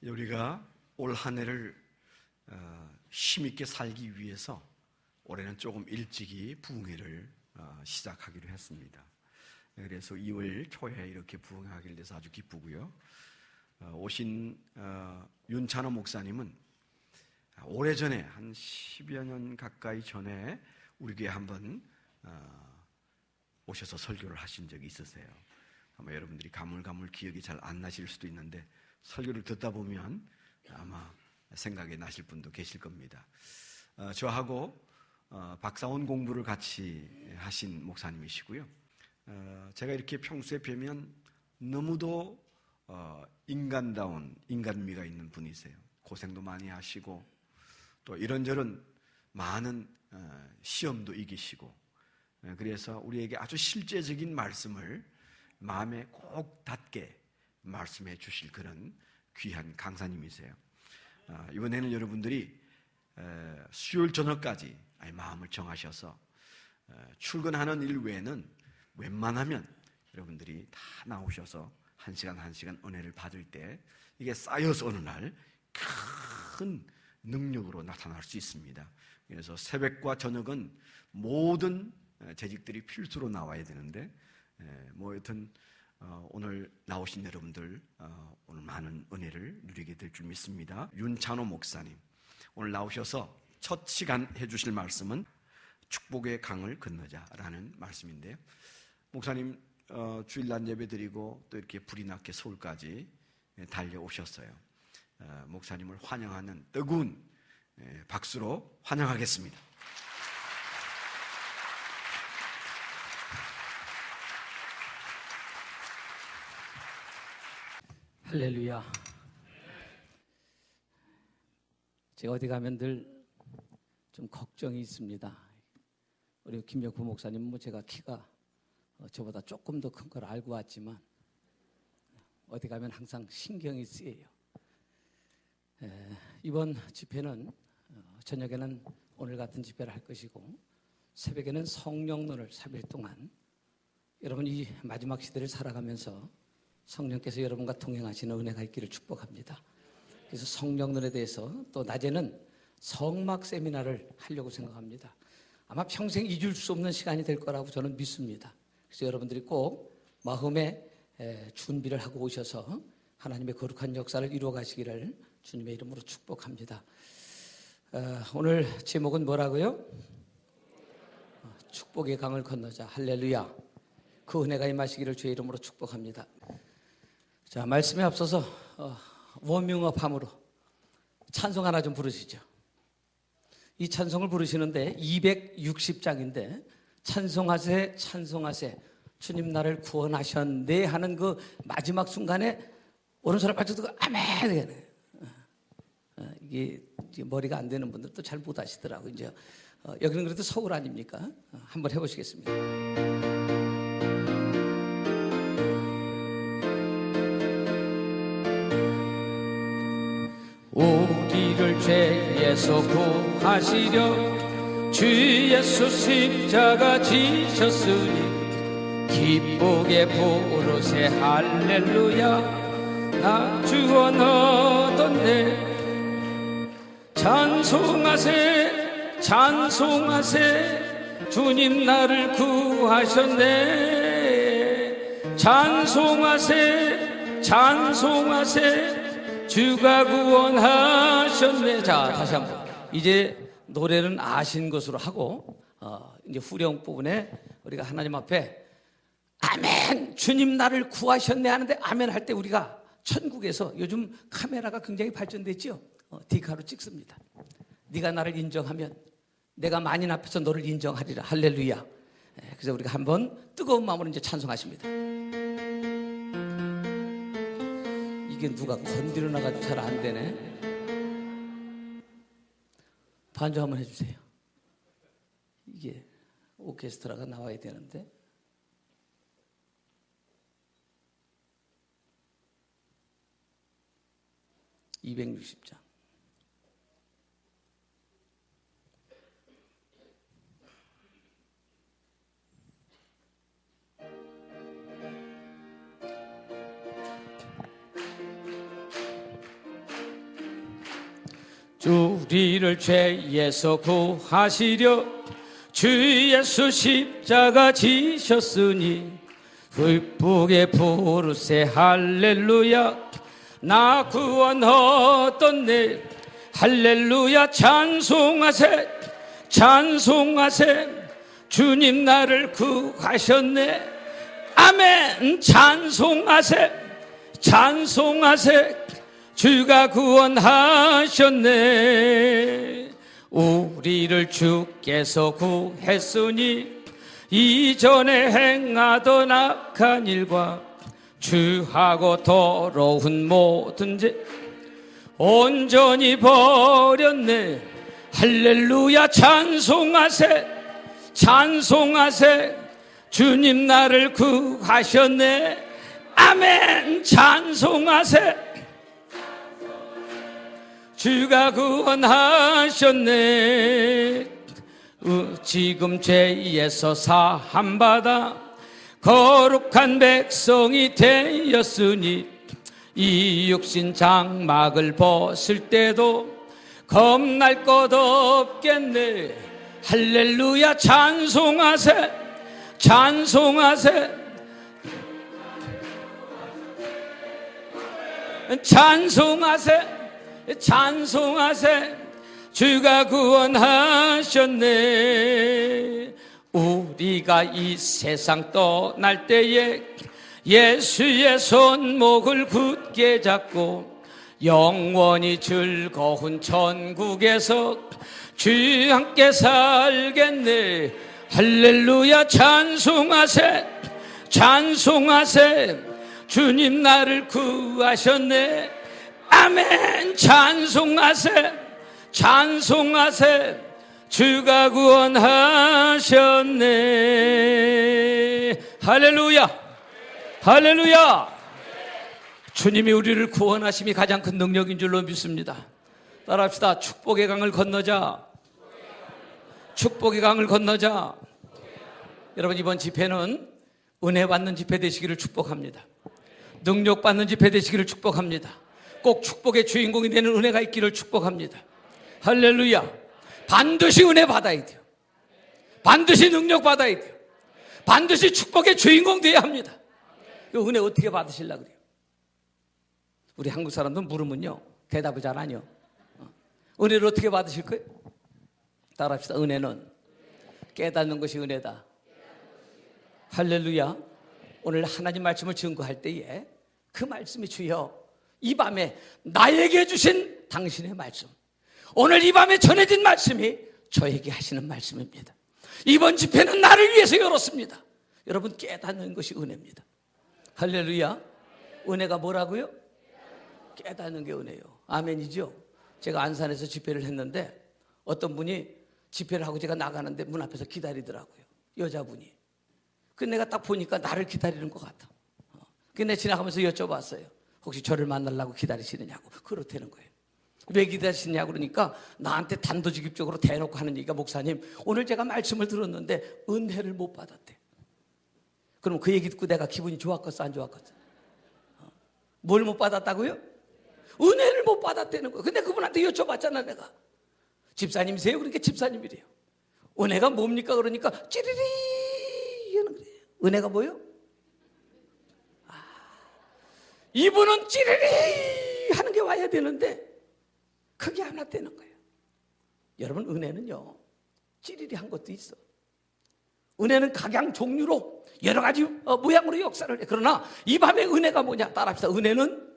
우리가 올 한 해를 힘있게 살기 위해서 올해는 조금 일찍이 부흥회를 시작하기로 했습니다. 그래서 2월 초에 이렇게 부흥하게 돼서 아주 기쁘고요. 오신 윤찬호 목사님은 오래전에 한 10여 년 가까이 전에 우리 교회 한번 오셔서 설교를 하신 적이 있으세요. 아마 여러분들이 가물가물 기억이 잘 안 나실 수도 있는데 설교를 듣다 보면 아마 생각이 나실 분도 계실 겁니다. 저하고 박사원 공부를 같이 하신 목사님이시고요. 제가 이렇게 평소에 뵈면 너무도 인간다운 인간미가 있는 분이세요. 고생도 많이 하시고 또 이런저런 많은 시험도 이기시고, 그래서 우리에게 아주 실제적인 말씀을 마음에 꼭 닿게 말씀해 주실 그런 귀한 강사님이세요. 이번에는 여러분들이 수요일 저녁까지 마음을 정하셔서 출근하는 일 외에는 웬만하면 여러분들이 다 나오셔서 한 시간 은혜를 받을 때 이게 쌓여서 어느 날 큰 능력으로 나타날 수 있습니다. 그래서 새벽과 저녁은 모든 재직들이 필수로 나와야 되는데, 여튼 오늘 나오신 여러분들 오늘 많은 은혜를 누리게 될 줄 믿습니다. 윤찬호 목사님 오늘 나오셔서 첫 시간 해주실 말씀은 축복의 강을 건너자라는 말씀인데요. 목사님 주일날 예배 드리고 또 이렇게 불이 나게 서울까지 달려오셨어요. 목사님을 환영하는 뜨거운 박수로 환영하겠습니다. 할렐루야. 제가 어디 가면 늘 좀 걱정이 있습니다. 우리 김혁부 목사님은 제가 키가 저보다 조금 더 큰 걸 알고 왔지만 어디 가면 항상 신경이 쓰여요. 이번 집회는 저녁에는 오늘 같은 집회를 할 것이고 새벽에는 성령론을 3일 동안 여러분 이 마지막 시대를 살아가면서 성령께서 여러분과 동행하시는 은혜가 있기를 축복합니다. 그래서 성령론에 대해서 또 낮에는 성막 세미나를 하려고 생각합니다. 아마 평생 잊을 수 없는 시간이 될 거라고 저는 믿습니다. 그래서 여러분들이 꼭 마음에 준비를 하고 오셔서 하나님의 거룩한 역사를 이루어 가시기를 주님의 이름으로 축복합니다. 오늘 제목은 뭐라고요? 축복의 강을 건너자. 할렐루야. 그 은혜가 임하시기를 주의 이름으로 축복합니다. 자, 말씀에 앞서서 워밍업함으로 찬송 하나 좀 부르시죠. 이 찬송을 부르시는데 260장인데 찬송하세 찬송하세 주님 나를 구원하셨네 하는 그 마지막 순간에 오른손을 발짝 들고 아멘. 이게 머리가 안 되는 분들도 잘 못 하시더라고요. 이제 여기는 그래도 서울 아닙니까? 한번 해보시겠습니다. 우리를 죄에서 구하시려 주 예수 십자가 지셨으니 기쁘게 부르세 할렐루야. 나 주원 얻었네. 찬송하세 찬송하세 주님 나를 구하셨네. 찬송하세 찬송하세 주가 구원하셨네. 자, 다시 한번. 이제 노래는 아신 것으로 하고 이제 후렴 부분에 우리가 하나님 앞에 아멘 주님 나를 구하셨네 하는데 아멘 할 때 우리가 천국에서 요즘 카메라가 굉장히 발전됐죠. 디카로 찍습니다. 네가 나를 인정하면 내가 만인 앞에서 너를 인정하리라. 할렐루야. 그래서 우리가 한번 뜨거운 마음으로 이제 찬송하십니다. 이게 누가 건드려 나가지고 잘 안 되네. 반주 한번 해주세요. 이게 오케스트라가 나와야 되는데. (260장) 우리를 죄에서 구하시려 주 예수 십자가 지셨으니 불복에 부르세 할렐루야. 나 구원 얻었네 할렐루야. 찬송하세 찬송하세 주님 나를 구하셨네. 아멘. 찬송하세 찬송하세 주가 구원하셨네. 우리를 주께서 구했으니 이전에 행하던 악한 일과 주하고 더러운 모든 죄 온전히 버렸네. 할렐루야. 찬송하세 찬송하세 주님 나를 구하셨네. 아멘. 찬송하세 주가 구원하셨네. 지금 죄에서 사함받아 거룩한 백성이 되었으니 이 육신 장막을 벗을 때도 겁날 것 없겠네. 할렐루야. 찬송하세 찬송하세 찬송하세 찬송하세 주가 구원하셨네. 우리가 이 세상 떠날 때에 예수의 손목을 굳게 잡고 영원히 즐거운 천국에서 주와 함께 살겠네. 할렐루야. 찬송하세 찬송하세 주님 나를 구하셨네. 아멘. 찬송하세 찬송하세 주가 구원하셨네. 할렐루야 할렐루야. 주님이 우리를 구원하심이 가장 큰 능력인 줄로 믿습니다. 따라합시다. 축복의 강을 건너자. 축복의 강을 건너자. 여러분, 이번 집회는 은혜 받는 집회 되시기를 축복합니다. 능력 받는 집회 되시기를 축복합니다. 꼭 축복의 주인공이 되는 은혜가 있기를 축복합니다. 할렐루야. 반드시 은혜 받아야 돼요. 반드시 능력 받아야 돼요. 반드시 축복의 주인공 되어야 합니다. 이 은혜 어떻게 받으시려고 그래요? 우리 한국 사람들은 물으면요 대답을 잘 안 해요. 은혜를 어떻게 받으실 거예요? 따라합시다. 은혜는 깨닫는 것이 은혜다. 할렐루야. 오늘 하나님 말씀을 증거할 때에 그 말씀이 주여 이 밤에 나에게 주신 당신의 말씀, 오늘 이 밤에 전해진 말씀이 저에게 하시는 말씀입니다. 이번 집회는 나를 위해서 열었습니다. 여러분, 깨닫는 것이 은혜입니다. 할렐루야. 은혜가 뭐라고요? 깨닫는 게 은혜예요. 아멘이죠. 제가 안산에서 집회를 했는데 어떤 분이 집회를 하고 제가 나가는데 문 앞에서 기다리더라고요. 여자분이. 그 내가 딱 보니까 나를 기다리는 것 같아. 그 내가 지나가면서 여쭤봤어요. 혹시 저를 만나려고 기다리시느냐고. 그렇다는 거예요. 왜 기다리시냐고 그러니까 나한테 단도직입적으로 대놓고 하는 얘기가, 목사님 오늘 제가 말씀을 들었는데 은혜를 못 받았대. 그럼 그 얘기 듣고 내가 기분이 좋았겠어 안 좋았겠어? 뭘 못 받았다고요? 은혜를 못 받았다는 거예요. 근데 그분한테 여쭤봤잖아 내가. 집사님이세요? 그러니까 집사님이래요. 은혜가 뭡니까? 그러니까 찌리리 하는 거예요. 은혜가 뭐요? 이분은 찌리리 하는 게 와야 되는데 그게 안 왔다는 거예요. 여러분, 은혜는요 찌리리 한 것도 있어. 은혜는 각양 종류로 여러 가지 모양으로 역사를 해. 그러나 이 밤의 은혜가 뭐냐? 따라합시다. 은혜는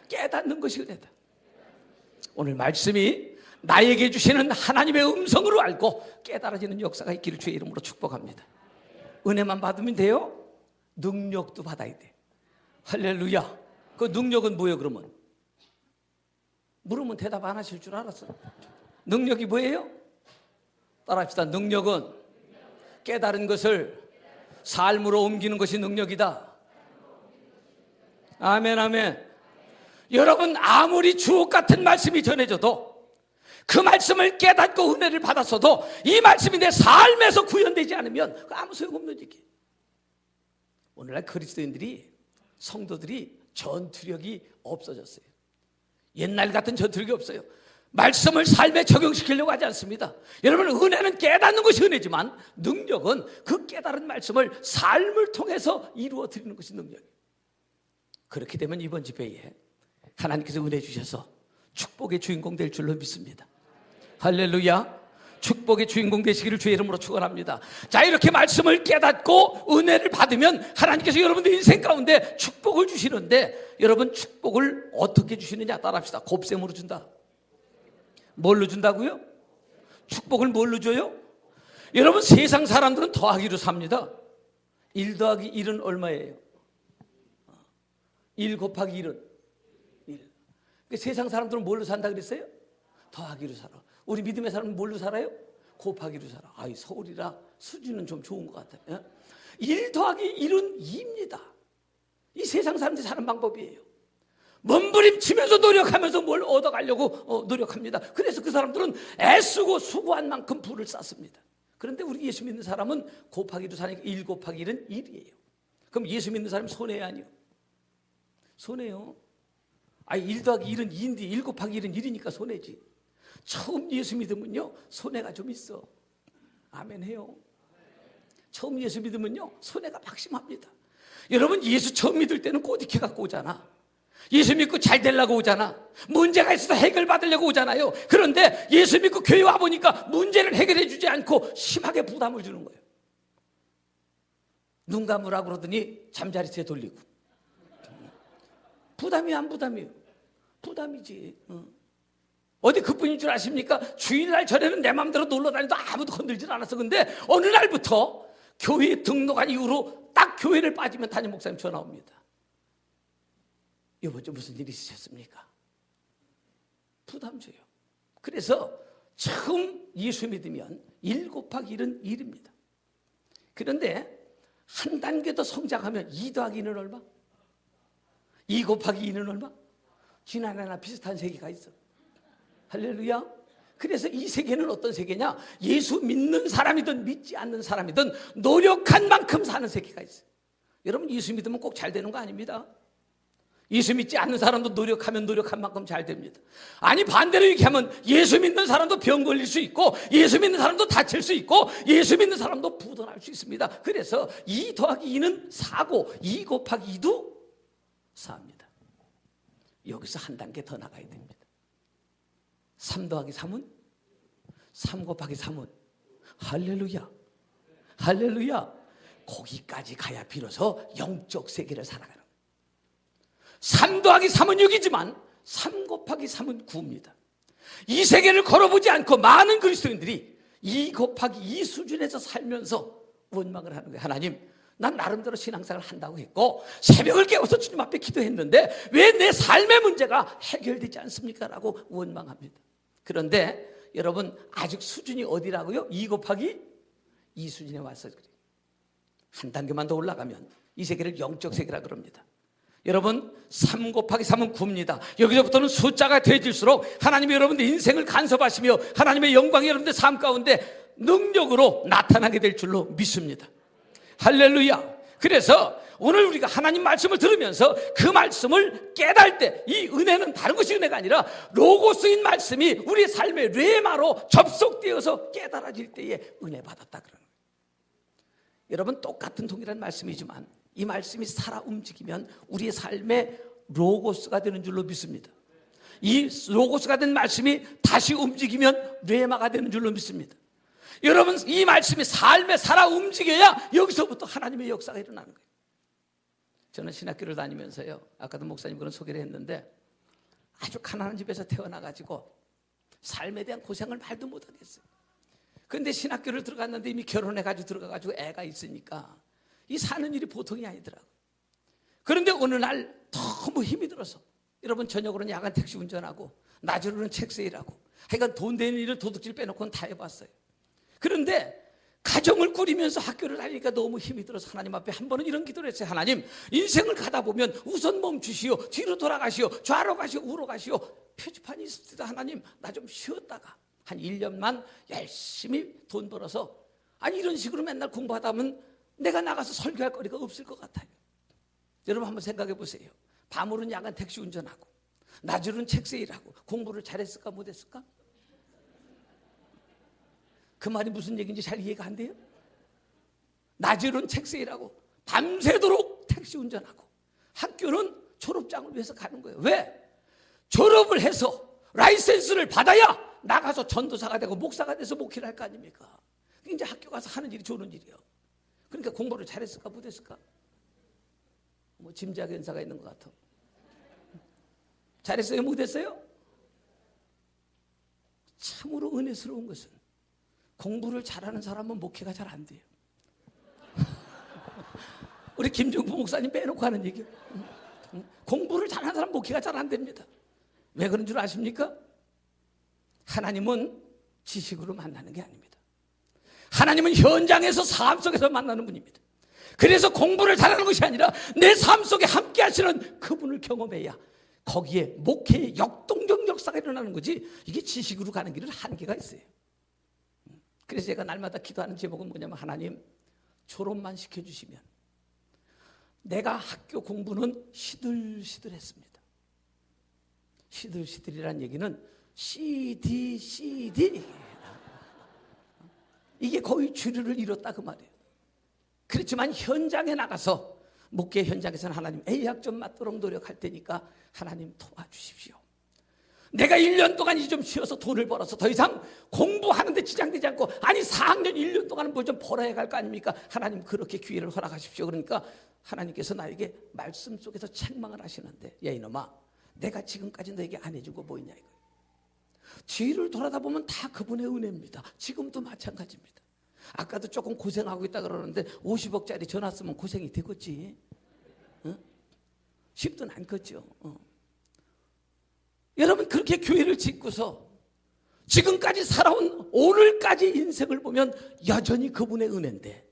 깨닫는 것이 은혜다. 오늘 말씀이 나에게 주시는 하나님의 음성으로 알고 깨달아지는 역사가 있기를 주의 이름으로 축복합니다. 은혜만 받으면 돼요? 능력도 받아야 돼. 할렐루야. 그 능력은 뭐예요 그러면? 물으면 대답 안 하실 줄 알았어. 능력이 뭐예요? 따라합시다. 능력은 깨달은 것을 삶으로 옮기는 것이 능력이다. 아멘, 아멘. 여러분, 아무리 주옥 같은 말씀이 전해져도 그 말씀을 깨닫고 은혜를 받았어도 이 말씀이 내 삶에서 구현되지 않으면 아무 소용없는 얘기예요. 오늘날 그리스도인들이, 성도들이 전투력이 없어졌어요. 옛날 같은 전투력이 없어요. 말씀을 삶에 적용시키려고 하지 않습니다. 여러분, 은혜는 깨닫는 것이 은혜지만 능력은 그 깨달은 말씀을 삶을 통해서 이루어 드리는 것이 능력이에요. 그렇게 되면 이번 집회에 하나님께서 은혜 주셔서 축복의 주인공 될 줄로 믿습니다. 할렐루야. 축복의 주인공 되시기를 주의 이름으로 축원합니다. 자, 이렇게 말씀을 깨닫고 은혜를 받으면 하나님께서 여러분들 인생 가운데 축복을 주시는데, 여러분 축복을 어떻게 주시느냐 따라합시다. 곱셈으로 준다. 뭘로 준다고요? 축복을 뭘로 줘요? 여러분, 세상 사람들은 더하기로 삽니다. 1 더하기 1은 얼마예요? 1 곱하기 1은 1. 그러니까 세상 사람들은 뭘로 산다 그랬어요? 더하기로 살아. 우리 믿음의 사람은 뭘로 살아요? 곱하기로 살아. 아이, 서울이라 수준은 좀 좋은 것 같아요. 1 더하기 1은 2입니다. 이 세상 사람들이 사는 방법이에요. 몸부림치면서 노력하면서 뭘 얻어가려고 노력합니다. 그래서 그 사람들은 애쓰고 수고한 만큼 부를 쌓습니다. 그런데 우리 예수 믿는 사람은 곱하기로 사니까 1 곱하기 1은 1이에요. 그럼 예수 믿는 사람이 손해야 아니요? 손해요. 1 더하기 1은 2인데 1 곱하기 1은 1이니까 손해지. 처음 예수 믿으면요, 손해가 좀 있어. 아멘 해요. 처음 예수 믿으면요, 손해가 막심합니다. 여러분, 예수 처음 믿을 때는 꼬디케 갖고 오잖아. 예수 믿고 잘 되려고 오잖아. 문제가 있어서 해결받으려고 오잖아요. 그런데 예수 믿고 교회 와보니까 문제를 해결해 주지 않고 심하게 부담을 주는 거예요. 눈 감으라고 그러더니 잠자리채 돌리고. 부담이 안 부담이에요? 부담이지. 어디 그뿐인 줄 아십니까? 주일날 전에는 내 마음대로 놀러 다니도 아무도 건들질 않았어. 근데 어느 날부터 교회에 등록한 이후로 딱 교회를 빠지면 담임 목사님 전화 옵니다. 이번 주 무슨 일이 있으셨습니까? 부담 줘요. 그래서 처음 예수 믿으면 1 곱하기 1은 1입니다. 그런데 한 단계 더 성장하면 2 더하기 2는 얼마? 2 곱하기 2는 얼마? 지난해나 비슷한 세계가 있어. 할렐루야. 그래서 이 세계는 어떤 세계냐? 예수 믿는 사람이든 믿지 않는 사람이든 노력한 만큼 사는 세계가 있어요. 여러분, 예수 믿으면 꼭 잘 되는 거 아닙니다. 예수 믿지 않는 사람도 노력하면 노력한 만큼 잘 됩니다. 아니, 반대로 얘기하면 예수 믿는 사람도 병 걸릴 수 있고, 예수 믿는 사람도 다칠 수 있고, 예수 믿는 사람도 부도날 수 있습니다. 그래서 2 더하기 2는 4고 2 곱하기 2도 4입니다. 여기서 한 단계 더 나가야 됩니다. 3 더하기 3은? 3 곱하기 3은? 할렐루야. 할렐루야. 거기까지 가야 비로소 영적 세계를 살아가는 거예요. 3 더하기 3은 6이지만 3 곱하기 3은 9입니다. 이 세계를 걸어보지 않고 많은 그리스도인들이 2 곱하기 2 수준에서 살면서 원망을 하는 거예요. 하나님, 난 나름대로 신앙생활을 한다고 했고 새벽을 깨워서 주님 앞에 기도했는데 왜 내 삶의 문제가 해결되지 않습니까? 라고 원망합니다. 그런데 여러분, 아직 수준이 어디라고요? 2 곱하기 2 수준에 와서 그래요. 한 단계만 더 올라가면 이 세계를 영적 세계라 그럽니다. 여러분, 3 곱하기 3은 9입니다. 여기서부터는 숫자가 되어질수록 하나님이 여러분들 인생을 간섭하시며 하나님의 영광이 여러분들 삶 가운데 능력으로 나타나게 될 줄로 믿습니다. 할렐루야. 그래서 오늘 우리가 하나님 말씀을 들으면서 그 말씀을 깨달을 때, 이 은혜는 다른 것이 은혜가 아니라 로고스인 말씀이 우리의 삶의 레마로 접속되어서 깨달아질 때에 은혜 받았다 그러는 거예요. 여러분, 똑같은 동일한 말씀이지만 이 말씀이 살아 움직이면 우리의 삶의 로고스가 되는 줄로 믿습니다. 이 로고스가 된 말씀이 다시 움직이면 레마가 되는 줄로 믿습니다. 여러분, 이 말씀이 삶에 살아 움직여야 여기서부터 하나님의 역사가 일어나는 거예요. 저는 신학교를 다니면서요, 아까도 목사님 그런 소개를 했는데 아주 가난한 집에서 태어나가지고 삶에 대한 고생을 말도 못하겠어요. 그런데 신학교를 들어갔는데 이미 결혼해가지고 들어가가지고 애가 있으니까 이 사는 일이 보통이 아니더라고요. 그런데 어느 날 너무 힘이 들어서, 여러분, 저녁으로는 야간 택시 운전하고 낮으로는 책세 일하고 하여간 돈 되는 일을 도둑질 빼놓고는 다 해봤어요. 그런데 가정을 꾸리면서 학교를 다니니까 너무 힘이 들어서 하나님 앞에 한 번은 이런 기도를 했어요. 하나님, 인생을 가다 보면 우선 멈추시오, 뒤로 돌아가시오, 좌로 가시오, 우로 가시오. 표지판이 있을 때도 하나님, 나 좀 쉬었다가 한 1년만 열심히 돈 벌어서, 아니 이런 식으로 맨날 공부하다 보면 내가 나가서 설교할 거리가 없을 것 같아요. 여러분 한번 생각해 보세요. 밤으로는 야간 택시 운전하고 낮으로는 책세일하고 공부를 잘했을까 못했을까? 그 말이 무슨 얘기인지 잘 이해가 안 돼요? 낮으로는 책세일하고 밤새도록 택시 운전하고 학교는 졸업장을 위해서 가는 거예요. 왜? 졸업을 해서 라이센스를 받아야 나가서 전도사가 되고 목사가 돼서 목회를 할 거 아닙니까? 이제 학교 가서 하는 일이 좋은 일이에요. 그러니까 공부를 잘했을까 못했을까? 뭐 짐작 연사가 있는 것 같아. 잘했어요 못했어요? 참으로 은혜스러운 것은 공부를 잘하는 사람은 목회가 잘 안 돼요. 우리 김종부 목사님 빼놓고 하는 얘기예요. 공부를 잘하는 사람 목회가 잘 안 됩니다. 왜 그런 줄 아십니까? 하나님은 지식으로 만나는 게 아닙니다. 하나님은 현장에서 삶 속에서 만나는 분입니다. 그래서 공부를 잘하는 것이 아니라 내 삶 속에 함께 하시는 그분을 경험해야 거기에 목회의 역동적 역사가 일어나는 거지, 이게 지식으로 가는 길은 한계가 있어요. 그래서 제가 날마다 기도하는 제목은 뭐냐면, 하나님 졸업만 시켜주시면 내가 학교 공부는 시들시들했습니다. 시들시들이란 얘기는 CD 이게 거의 주류를 이뤘다 그 말이에요. 그렇지만 현장에 나가서 목회 현장에서는 하나님 A학 점 맞도록 노력할 테니까 하나님 도와주십시오. 내가 1년 동안 이 좀 쉬어서 돈을 벌어서 더 이상 공부하는데 지장되지 않고, 아니 4학년 1년 동안은 뭐 좀 벌어야 갈 거 아닙니까? 하나님 그렇게 기회를 허락하십시오. 그러니까 하나님께서 나에게 말씀 속에서 책망을 하시는데, 야 이놈아, 내가 지금까지 너에게 안 해준 거 뭐 있냐 이거예요. 뒤를 돌아다 보면 다 그분의 은혜입니다. 지금도 마찬가지입니다. 아까도 조금 고생하고 있다 그러는데 50억짜리 전화 쓰면 고생이 되겠지. 쉽든 않겠죠. 여러분 그렇게 교회를 짓고서 지금까지 살아온 오늘까지 인생을 보면 여전히 그분의 은혜인데,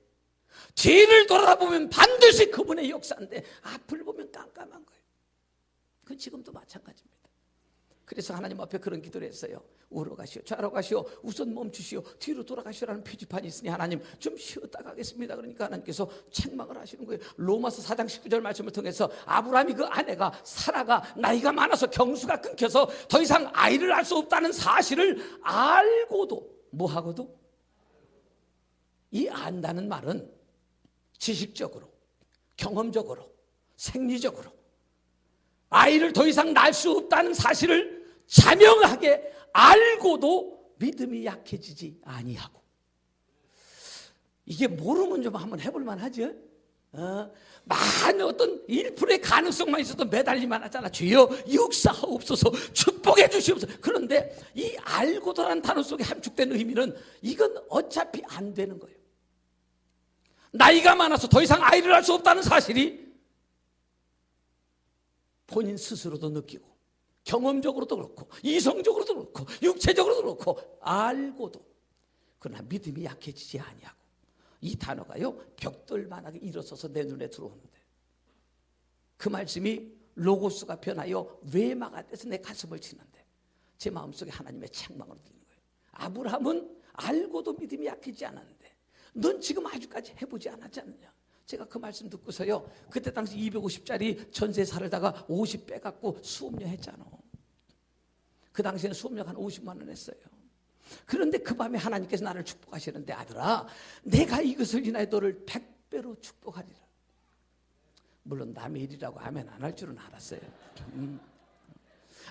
뒤를 돌아보면 반드시 그분의 역사인데, 앞을 보면 깜깜한 거예요. 그건 지금도 마찬가지입니다. 그래서 하나님 앞에 그런 기도를 했어요. 우로 가시오, 좌로 가시오, 우선 멈추시오, 뒤로 돌아가시오라는 표지판이 있으니 하나님 좀 쉬었다 가겠습니다. 그러니까 하나님께서 책망을 하시는 거예요. 로마서 4장 19절 말씀을 통해서 아브라함이 그 아내가 사라가 나이가 많아서 경수가 끊겨서 더 이상 아이를 낳을 수 없다는 사실을 알고도, 뭐하고도? 이 안다는 말은 지식적으로, 경험적으로, 생리적으로 아이를 더 이상 낳을 수 없다는 사실을 자명하게 알고도 믿음이 약해지지 아니하고. 이게 모르면 좀 한번 해볼만 하죠. 많은 어떤 1%의 가능성만 있어도 매달리만 하잖아. 주여 역사하옵소서, 축복해 주시옵소서. 그런데 이 알고도라는 단어 속에 함축된 의미는 이건 어차피 안 되는 거예요. 나이가 많아서 더 이상 아이를 낳을 수 없다는 사실이 본인 스스로도 느끼고, 경험적으로도 그렇고, 이성적으로도 그렇고, 육체적으로도 그렇고 알고도, 그러나 믿음이 약해지지 아니하고. 이 단어가요 벽돌만하게 일어서서 내 눈에 들어오는데, 그 말씀이 로고스가 변하여 외마가 돼서 내 가슴을 치는데, 제 마음속에 하나님의 책망을 드리는 거예요. 아브라함은 알고도 믿음이 약해지지 않았는데 넌 지금 아직까지 해보지 않았지 않느냐. 제가 그 말씀 듣고서요, 그때 당시 250짜리 전세 살다가 50 빼갖고 수업료 했잖아. 그 당시에는 수업료 한 50만 원 했어요. 그런데 그 밤에 하나님께서 나를 축복하시는데, 아들아 내가 이것을 인하여 너를 100배로 축복하리라. 물론 남의 일이라고 아멘 안 할 줄은 알았어요.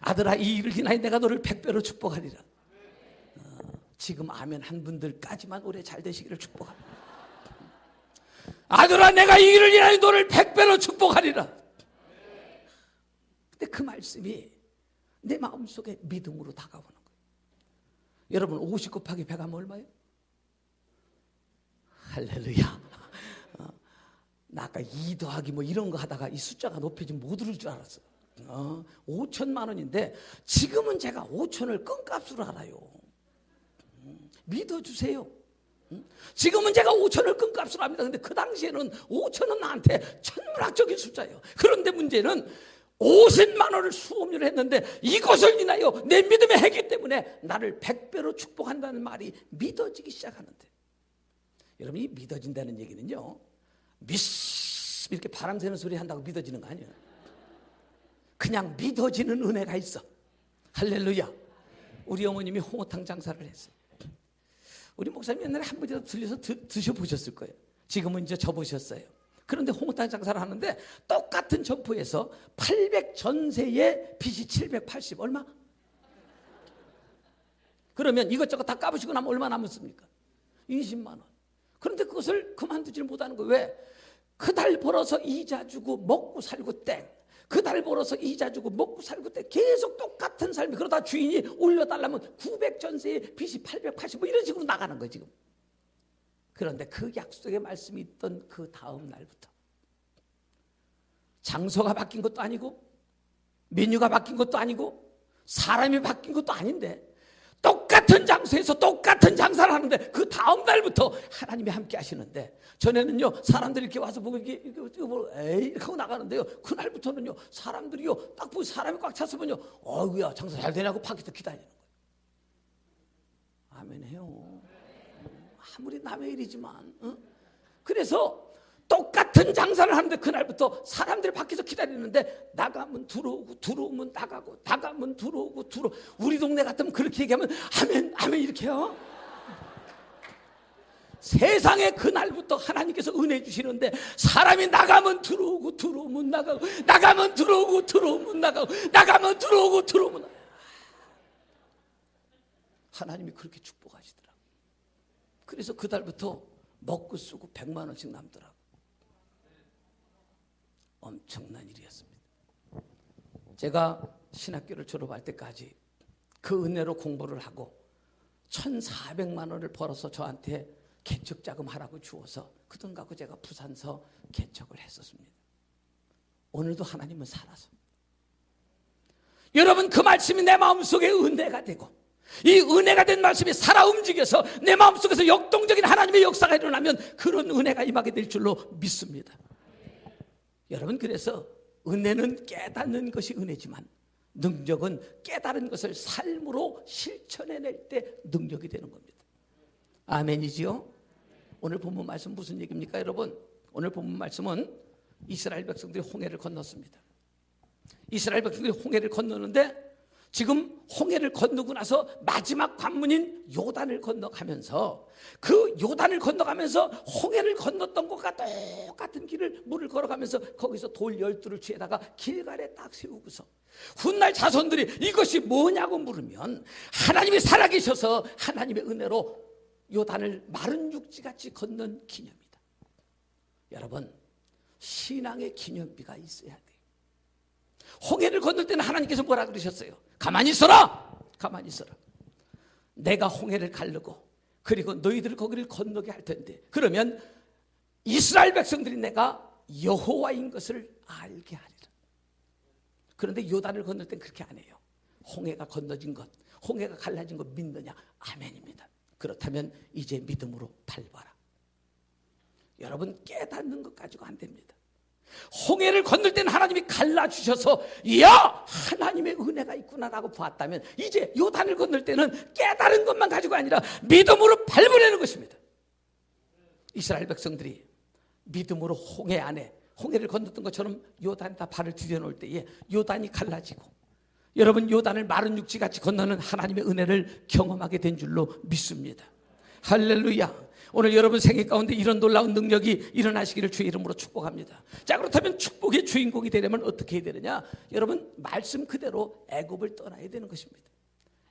아들아 이 일을 인하여 내가 너를 100배로 축복하리라. 지금 아멘 한 분들까지만 올해 잘 되시기를 축복합니다. 아들아 내가 이 일을 인하여 너를 100배로 축복하리라. 근데 그 말씀이 내 마음속에 믿음으로 다가오는 거예요. 여러분 50 곱하기 100 하면 얼마예요? 할렐루야. 나 아까 2 더하기 뭐 이런 거 하다가 이 숫자가 높여지면 못 들을 줄 알았어. 5천만 원인데 지금은 제가 5천을 끈값으로 알아요. 믿어주세요. 지금은 제가 5천을 끈값으로 합니다. 근데 그 당시에는 5천은 나한테 천문학적인 숫자예요. 그런데 문제는 50만 원을 수업료를 했는데 이것을 인하여 내 믿음의 해기 때문에 나를 100배로 축복한다는 말이 믿어지기 시작하는데, 여러분 이 믿어진다는 얘기는요, 미스 이렇게 바람 새는 소리 한다고 믿어지는 거 아니에요. 그냥 믿어지는 은혜가 있어. 할렐루야. 우리 어머님이 홍어탕 장사를 했어요. 우리 목사님 옛날에 한 번이라도 들려서 드셔보셨을 거예요. 지금은 이제 접으셨어요. 그런데 홍어탕 장사를 하는데 똑같은 점포에서 800 전세에 빚이 780 얼마? 그러면 이것저것 다 까부시고 나면 얼마 남았습니까? 20만 원. 그런데 그것을 그만두지를 못하는 거예요. 왜? 그 달 벌어서 이자 주고 먹고 살고 땡. 그 달 벌어서 이자 주고 먹고 살고 땡. 계속 똑같은 삶이. 그러다 주인이 올려달라면 900 전세에 빚이 880 뭐 이런 식으로 나가는 거예요 지금. 그런데 그 약속의 말씀이 있던 그 다음 날부터 장소가 바뀐 것도 아니고 메뉴가 바뀐 것도 아니고 사람이 바뀐 것도 아닌데 똑같은 장소에서 똑같은 장사를 하는데 그 다음 날부터 하나님이 함께 하시는데, 전에는요 사람들이 이렇게 와서 보고 이렇게 에이 이렇게 하고 나가는데요, 그날부터는요 사람들이요 딱 보고 사람이 꽉 찼으면요 어이구야 장사 잘 되냐고 밖에서 기다리는 거예요. 아멘해요. 아무리 남의 일이지만 그래서 똑같은 장사를 하는데 그날부터 사람들이 밖에서 기다리는데 나가면 들어오고 들어오면 나가고 나가면 들어오고 들어오고. 우리 동네 같으면 그렇게 얘기하면 아멘 아멘 이렇게 해요. 세상에 그날부터 하나님께서 은혜 주시는데 사람이 나가면 들어오고 들어오면 나가고 나가면 들어오고 들어오면 나가고 나가면 들어오고 들어오면 나가고. 하나님이 그렇게 축복하시더라고요. 그래서 그달부터 먹고 쓰고 100만 원씩 남더라고요. 엄청난 일이었습니다. 제가 신학교를 졸업할 때까지 그 은혜로 공부를 하고 1,400만 원을 벌어서 저한테 개척자금 하라고 주어서 그 돈 갖고 제가 부산서 개척을 했었습니다. 오늘도 하나님은 살아서. 여러분 그 말씀이 내 마음속에 은혜가 되고 이 은혜가 된 말씀이 살아 움직여서 내 마음속에서 역동적인 하나님의 역사가 일어나면 그런 은혜가 임하게 될 줄로 믿습니다. 여러분 그래서 은혜는 깨닫는 것이 은혜지만 능력은 깨달은 것을 삶으로 실천해낼 때 능력이 되는 겁니다. 아멘이지요? 오늘 본문 말씀 무슨 얘기입니까 여러분? 오늘 본문 말씀은 이스라엘 백성들이 홍해를 건넜습니다. 이스라엘 백성들이 홍해를 건너는데 지금 홍해를 건너고 나서 마지막 관문인 요단을 건너가면서 그 요단을 건너가면서 홍해를 건넜던 것과 똑같은 길을 물을 걸어가면서 거기서 돌 12를 취해다가 길갈에 딱 세우고서 훗날 자손들이 이것이 뭐냐고 물으면 하나님이 살아계셔서 하나님의 은혜로 요단을 마른 육지같이 건넌 기념이다. 여러분 신앙의 기념비가 있어야 돼요. 홍해를 건널 때는 하나님께서 뭐라 그러셨어요? 가만히 있어라! 가만히 있어라. 내가 홍해를 가르고 그리고 너희들을 거기를 건너게 할 텐데 그러면 이스라엘 백성들이 내가 여호와인 것을 알게 하리라. 그런데 요단을 건널 땐 그렇게 안 해요. 홍해가 건너진 것, 홍해가 갈라진 것 믿느냐? 아멘입니다. 그렇다면 이제 믿음으로 밟아라. 여러분 깨닫는 것 가지고 안 됩니다. 홍해를 건널 때는 하나님이 갈라주셔서 이야 하나님의 은혜가 있구나라고 봤다면 이제 요단을 건널 때는 깨달은 것만 가지고 아니라 믿음으로 밟아내는 것입니다. 이스라엘 백성들이 믿음으로 홍해 안에 홍해를 건넜던 것처럼 요단에다 발을 디뎌놓을 때에 요단이 갈라지고 여러분 요단을 마른 육지같이 건너는 하나님의 은혜를 경험하게 된 줄로 믿습니다. 할렐루야. 오늘 여러분 생애 가운데 이런 놀라운 능력이 일어나시기를 주의 이름으로 축복합니다. 자 그렇다면 축복의 주인공이 되려면 어떻게 해야 되느냐? 여러분 말씀 그대로 애굽을 떠나야 되는 것입니다.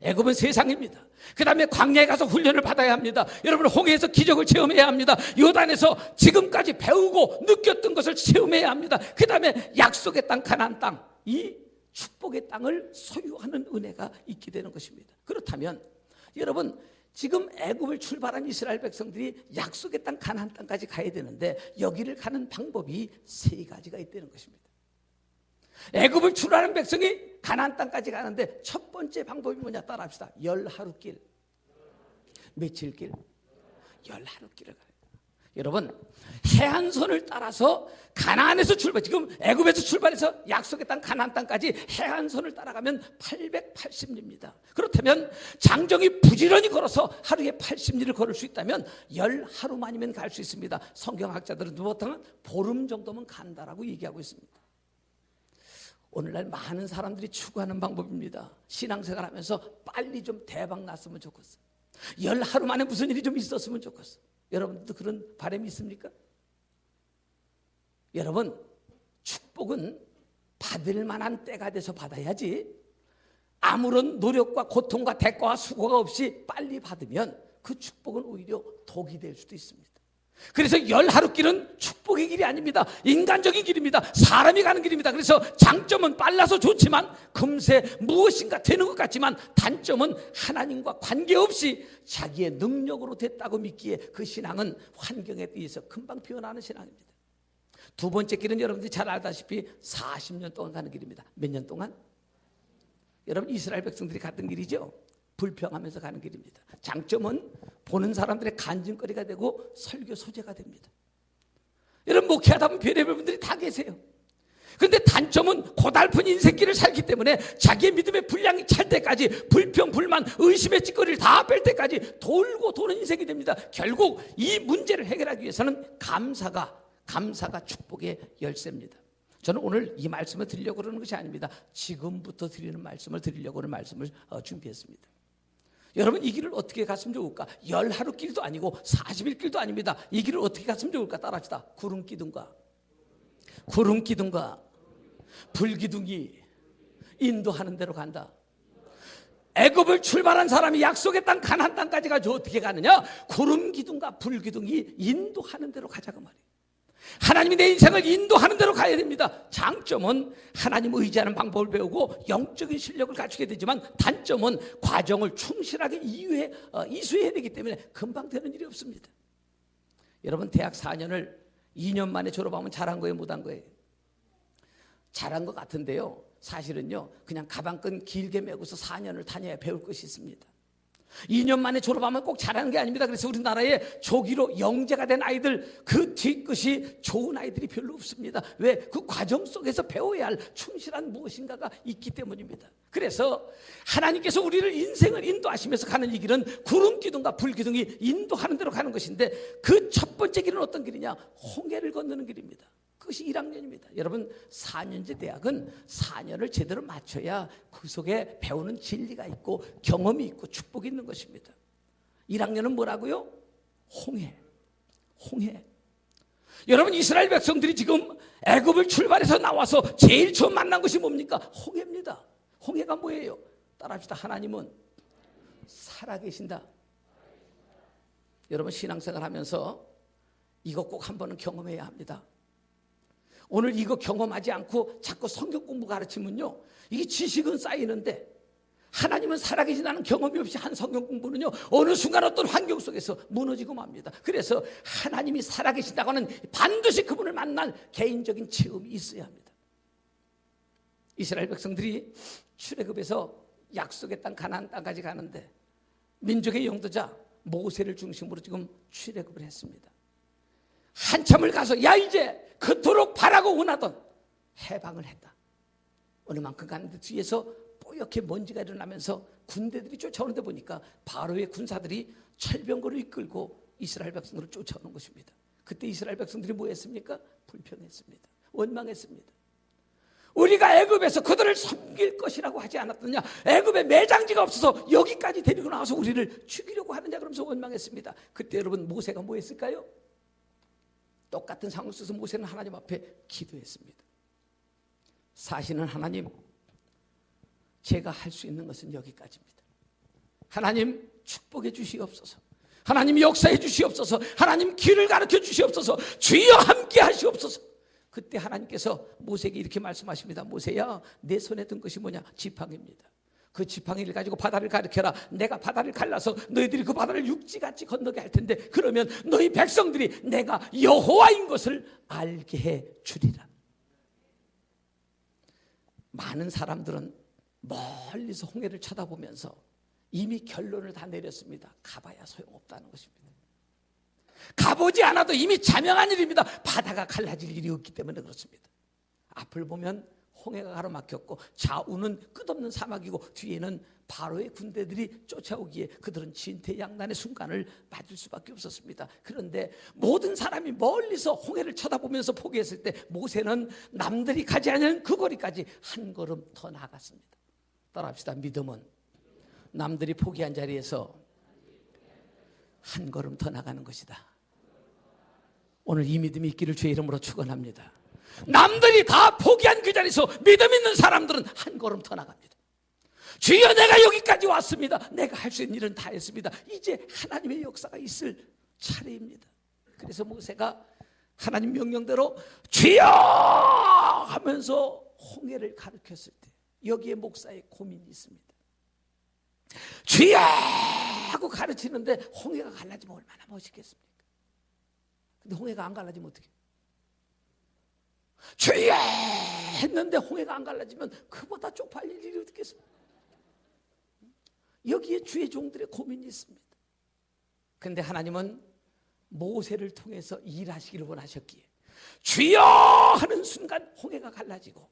애굽은 세상입니다. 그 다음에 광야에 가서 훈련을 받아야 합니다. 여러분 홍해에서 기적을 체험해야 합니다. 요단에서 지금까지 배우고 느꼈던 것을 체험해야 합니다. 그 다음에 약속의 땅 가나안 땅, 이 축복의 땅을 소유하는 은혜가 있게 되는 것입니다. 그렇다면 여러분 지금 애굽을 출발한 이스라엘 백성들이 약속의 땅 가나안 땅까지 가야 되는데 여기를 가는 방법이 세 가지가 있다는 것입니다. 애굽을 출발하는 백성이 가나안 땅까지 가는데 첫 번째 방법이 뭐냐 따라합시다. 10하루길. 며칠길? 10하루길을 가요. 여러분 해안선을 따라서 가나안에서 출발, 지금 애굽에서 출발해서 약속의 땅 가나안 땅까지 해안선을 따라가면 880리입니다. 그렇다면 장정이 부지런히 걸어서 하루에 80리를 걸을 수 있다면 10하루만이면 갈 수 있습니다. 성경학자들은 보통 보름 정도면 간다라고 얘기하고 있습니다. 오늘날 많은 사람들이 추구하는 방법입니다. 신앙생활 하면서 빨리 좀 대박 났으면 좋겠어. 열 하루 만에 무슨 일이 좀 있었으면 좋겠어. 여러분들도 그런 바람이 있습니까? 여러분, 축복은 받을 만한 때가 돼서 받아야지, 아무런 노력과 고통과 대가와 수고가 없이 빨리 받으면 그 축복은 오히려 독이 될 수도 있습니다. 그래서 열 하루 길은 축복의 길이 아닙니다. 인간적인 길입니다. 사람이 가는 길입니다. 그래서 장점은 빨라서 좋지만 금세 무엇인가 되는 것 같지만 단점은 하나님과 관계없이 자기의 능력으로 됐다고 믿기에 그 신앙은 환경에 의해서 금방 변하는 신앙입니다. 두 번째 길은 여러분들이 잘 알다시피 40년 동안 가는 길입니다. 몇 년 동안? 여러분, 이스라엘 백성들이 갔던 길이죠. 불평하면서 가는 길입니다. 장점은 보는 사람들의 간증거리가 되고 설교 소재가 됩니다. 여러분, 목회하다 보면 별의별 분들이 다 계세요. 그런데 단점은 고달픈 인생길을 살기 때문에 자기의 믿음의 분량이 찰 때까지 불평, 불만, 의심의 찌꺼리를 다 뺄 때까지 돌고 도는 인생이 됩니다. 결국 이 문제를 해결하기 위해서는 감사가 축복의 열쇠입니다. 저는 오늘 이 말씀을 드리려고 그러는 것이 아닙니다. 지금부터 드리는 말씀을 드리려고 하는 말씀을 준비했습니다. 여러분, 이 길을 어떻게 갔으면 좋을까? 열 하루 길도 아니고 40일 길도 아닙니다. 이 길을 어떻게 갔으면 좋을까? 따라합시다. 구름기둥과 불기둥이 인도하는 대로 간다. 애굽을 출발한 사람이 약속의 땅 가나안 땅까지 가서 어떻게 가느냐? 구름기둥과 불기둥이 인도하는 대로 가자고 말이에요. 하나님이 내 인생을 인도하는 대로 가야 됩니다. 장점은 하나님 의지하는 방법을 배우고 영적인 실력을 갖추게 되지만 단점은 과정을 충실하게 이수해야 되기 때문에 금방 되는 일이 없습니다. 여러분, 대학 4년을 2년 만에 졸업하면 잘한 거예요, 못한 거예요? 잘한 것 같은데요, 사실은요, 그냥 가방끈 길게 메고서 4년을 다녀야 배울 것이 있습니다. 2년 만에 졸업하면 꼭 잘하는 게 아닙니다. 그래서 우리나라에 조기로 영재가 된 아이들, 그 뒤끝이 좋은 아이들이 별로 없습니다. 왜? 그 과정 속에서 배워야 할 충실한 무엇인가가 있기 때문입니다. 그래서 하나님께서 우리를 인생을 인도하시면서 가는 이 길은 구름기둥과 불기둥이 인도하는 대로 가는 것인데, 그 첫 번째 길은 어떤 길이냐? 홍해를 건너는 길입니다. 그것이 1학년입니다. 여러분, 4년제 대학은 4년을 제대로 마쳐야 그 속에 배우는 진리가 있고 경험이 있고 축복이 있는 것입니다. 1학년은 뭐라고요? 홍해. 여러분, 이스라엘 백성들이 지금 애굽을 출발해서 나와서 제일 처음 만난 것이 뭡니까? 홍해입니다. 홍해가 뭐예요? 따라합시다. 하나님은 살아계신다. 여러분, 신앙생활 하면서 이거 꼭 한 번은 경험해야 합니다. 오늘 이거 경험하지 않고 자꾸 성경 공부 가르치면요, 이게 지식은 쌓이는데 하나님은 살아계신다는 경험이 없이 한 성경 공부는요, 어느 순간 어떤 환경 속에서 무너지고 맙니다. 그래서 하나님이 살아계신다고 하는 반드시 그분을 만난 개인적인 체험이 있어야 합니다. 이스라엘 백성들이 출애굽에서 약속의 땅 가나안 땅까지 가는데 민족의 영도자 모세를 중심으로 지금 출애굽을 했습니다. 한참을 가서 야, 이제 그토록 바라고 원하던 해방을 했다. 어느 만큼 가는데 뒤에서 뽀얗게 먼지가 일어나면서 군대들이 쫓아오는데 보니까 바로의 군사들이 철병거를 이끌고 이스라엘 백성들을 쫓아오는 것입니다. 그때 이스라엘 백성들이 뭐 했습니까? 불평했습니다. 원망했습니다. 우리가 애굽에서 그들을 섬길 것이라고 하지 않았더냐? 애굽에 매장지가 없어서 여기까지 데리고 나와서 우리를 죽이려고 하느냐? 그러면서 원망했습니다. 그때 여러분, 모세가 뭐 했을까요? 똑같은 상황 속에서 모세는 하나님 앞에 기도했습니다. 사실은 하나님, 제가 할 수 있는 것은 여기까지입니다. 하나님, 축복해 주시옵소서. 하나님, 역사해 주시옵소서. 하나님, 길을 가르쳐 주시옵소서. 주여 함께 하시옵소서. 그때 하나님께서 모세에게 이렇게 말씀하십니다. 모세야, 내 손에 든 것이 뭐냐? 지팡이입니다. 그 지팡이를 가지고 바다를 가리켜라. 내가 바다를 갈라서 너희들이 그 바다를 육지같이 건너게 할 텐데, 그러면 너희 백성들이 내가 여호와인 것을 알게 해 주리라. 많은 사람들은 멀리서 홍해를 쳐다보면서 이미 결론을 다 내렸습니다. 가봐야 소용없다는 것입니다. 가보지 않아도 이미 자명한 일입니다. 바다가 갈라질 일이 없기 때문에 그렇습니다. 앞을 보면 홍해가 가로막혔고 좌우는 끝없는 사막이고 뒤에는 바로의 군대들이 쫓아오기에 그들은 진퇴양난의 순간을 맞을 수밖에 없었습니다. 그런데 모든 사람이 멀리서 홍해를 쳐다보면서 포기했을 때 모세는 남들이 가지 않은 그 거리까지 한 걸음 더 나아갔습니다. 따라합시다. 믿음은 남들이 포기한 자리에서 한 걸음 더 나가는 것이다. 오늘 이 믿음이 있기를 주의 이름으로 축원합니다. 남들이 다 포기한 그 자리에서 믿음 있는 사람들은 한 걸음 더 나갑니다. 주여, 내가 여기까지 왔습니다. 내가 할 수 있는 일은 다 했습니다. 이제 하나님의 역사가 있을 차례입니다. 그래서 모세가 하나님 명령대로 주여 하면서 홍해를 가르쳤을 때 여기에 목사의 고민이 있습니다. 주여 하고 가르치는데 홍해가 갈라지면 얼마나 멋있겠습니까? 근데 홍해가 안 갈라지면 어떻게? 주여 했는데 홍해가 안 갈라지면 그보다 쪽팔릴 일이 어떻겠습니까? 여기에 주의 종들의 고민이 있습니다. 그런데 하나님은 모세를 통해서 일하시기를 원하셨기에 주여 하는 순간 홍해가 갈라지고,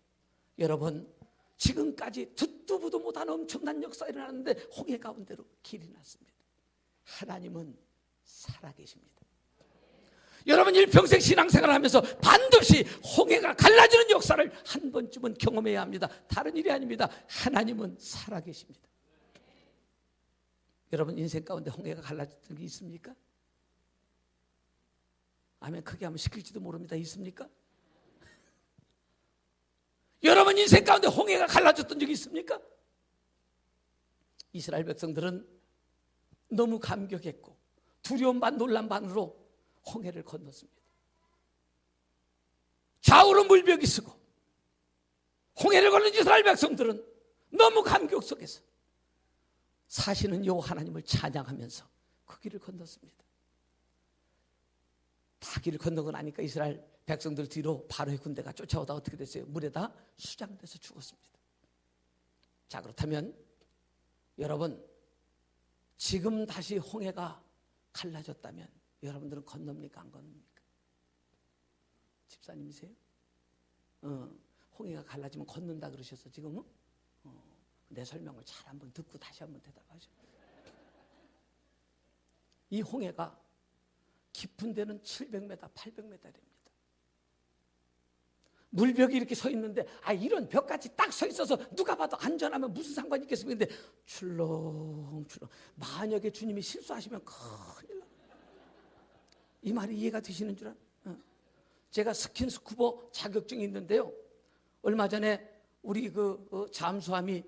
여러분 지금까지 듣도 보도 못한 엄청난 역사가 일어났는데 홍해 가운데로 길이 났습니다. 하나님은 살아계십니다. 여러분 일평생 신앙생활을 하면서 반드시 홍해가 갈라지는 역사를 한 번쯤은 경험해야 합니다. 다른 일이 아닙니다. 하나님은 살아계십니다. 여러분 인생 가운데 홍해가 갈라진 게 있습니까? 아멘 크게 하면 시킬지도 모릅니다. 있습니까? 여러분 인생 가운데 홍해가 갈라졌던 적이 있습니까? 이스라엘 백성들은 너무 감격했고 두려움 반 놀람 반으로 홍해를 건넜습니다. 좌우로 물벽이 서고 홍해를 건넌 이스라엘 백성들은 너무 감격 속에서 사시는 여호와 하나님을 찬양하면서 그 길을 건넜습니다. 다 길을 건너고 나니까 이스라엘 백성들 뒤로 바로의 군대가 쫓아오다 어떻게 됐어요? 물에다 수장돼서 죽었습니다. 자, 그렇다면 여러분 지금 다시 홍해가 갈라졌다면 여러분들은 건넙니까 안 건넙니까? 집사님이세요? 홍해가 갈라지면 건넌다 그러셔서 지금은 내 설명을 잘 한번 듣고 다시 한번 대답하죠. 이 홍해가 깊은 데는 700m, 800m입니다. 물벽이 이렇게 서 있는데 이런 벽같이 딱 서 있어서 누가 봐도 안전하면 무슨 상관이 있겠습니까? 근데 출렁출렁 만약에 주님이 실수하시면 큰일 납니다. 이 말이 이해가 되시는 줄 알아요? 제가 스킨스쿠버 자격증이 있는데요. 얼마 전에 우리 잠수함이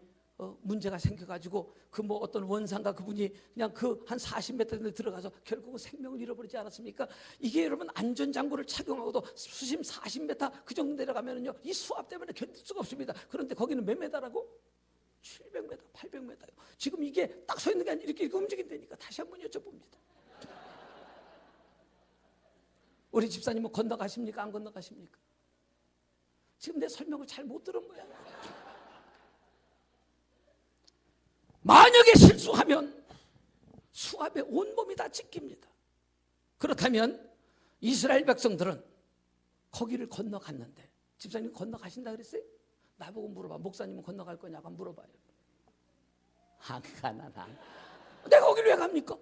문제가 생겨가지고 어떤 원상가 그분이 그냥 한 40m 들어가서 결국은 생명을 잃어버리지 않았습니까? 이게 여러분 안전장구를 착용하고도 수심 40m 그 정도 내려가면은요 이 수압 때문에 견딜 수가 없습니다. 그런데 거기는 몇 메다라고? 700m, 800m요. 지금 이게 딱 서 있는 게 아니라 이렇게 움직인다니까 다시 한번 여쭤봅니다. 우리 집사님은 건너가십니까? 안 건너가십니까? 지금 내 설명을 잘 못 들은 모양. 만약에 실수하면 수압에 온몸이 다 찢깁니다. 그렇다면 이스라엘 백성들은 거기를 건너갔는데, 집사님 건너가신다 그랬어요? 나보고 물어봐. 목사님은 건너갈 거냐고 한번 물어봐요. 안 가나. 내가 거기를 왜 갑니까?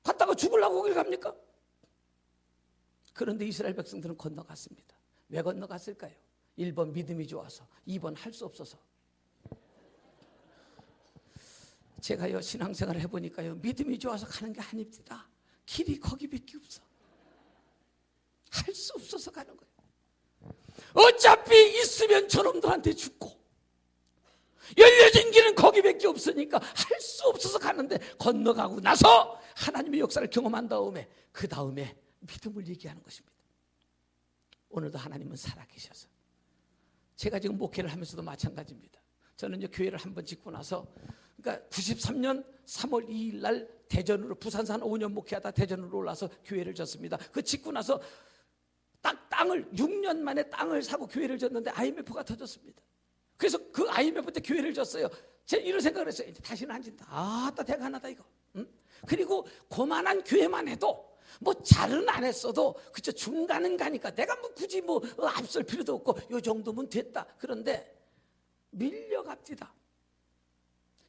갔다가 죽으려고 거기를 갑니까? 그런데 이스라엘 백성들은 건너갔습니다. 왜 건너갔을까요? 1번 믿음이 좋아서, 2번 할 수 없어서. 제가요 신앙생활을 해보니까요 믿음이 좋아서 가는 게 아닙니다. 길이 거기밖에 없어. 할 수 없어서 가는 거예요. 어차피 있으면 저놈들한테 죽고 열려진 길은 거기밖에 없으니까 할 수 없어서 가는데, 건너가고 나서 하나님의 역사를 경험한 다음에 그 다음에 믿음을 얘기하는 것입니다. 오늘도 하나님은 살아계셔서, 제가 지금 목회를 하면서도 마찬가지입니다. 저는 이제 교회를 한번 짓고 나서, 그러니까 93년 3월 2일 날 대전으로, 부산산 5년 목회하다 대전으로 올라서 교회를 졌습니다. 그 짓고 나서 딱 땅을 6년 만에 땅을 사고 교회를 졌는데 IMF가 터졌습니다. 그래서 그 IMF 때 교회를 졌어요. 제가 이런 생각을 했어요. 이제 다시는 안 진다. 아따 대가 하나다 이거. 응? 그리고 고만한 교회만 해도 뭐 잘은 안 했어도 그저 중간은 가니까 내가 뭐 굳이 뭐 앞설 필요도 없고 요 정도면 됐다. 그런데 밀려갑니다.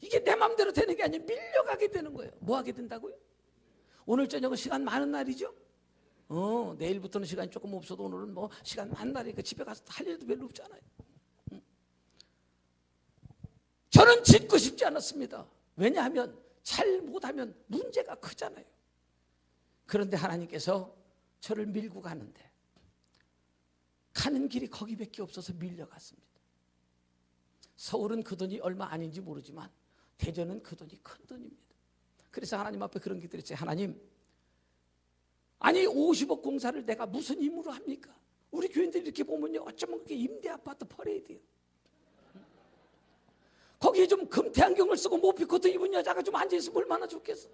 이게 내 마음대로 되는 게 아니라 밀려가게 되는 거예요. 뭐 하게 된다고요? 오늘 저녁은 시간 많은 날이죠? 내일부터는 시간이 조금 없어도 오늘은 뭐 시간 많은 날이니까 집에 가서 할 일도 별로 없잖아요. 저는 짓고 싶지 않았습니다. 왜냐하면 잘 못하면 문제가 크잖아요. 그런데 하나님께서 저를 밀고 가는데 가는 길이 거기밖에 없어서 밀려갔습니다. 서울은 그 돈이 얼마 아닌지 모르지만 대전은 그 돈이 큰 돈입니다. 그래서 하나님 앞에 그런 기도를 했어요. 하나님, 아니 50억 공사를 내가 무슨 힘으로 합니까? 우리 교인들 이렇게 보면요, 어쩌면 그게 임대 아파트 퍼레이드예요. 거기에 좀 금태 안경을 쓰고 모피코트 입은 여자가 좀 앉아있으면 얼마나 좋겠어.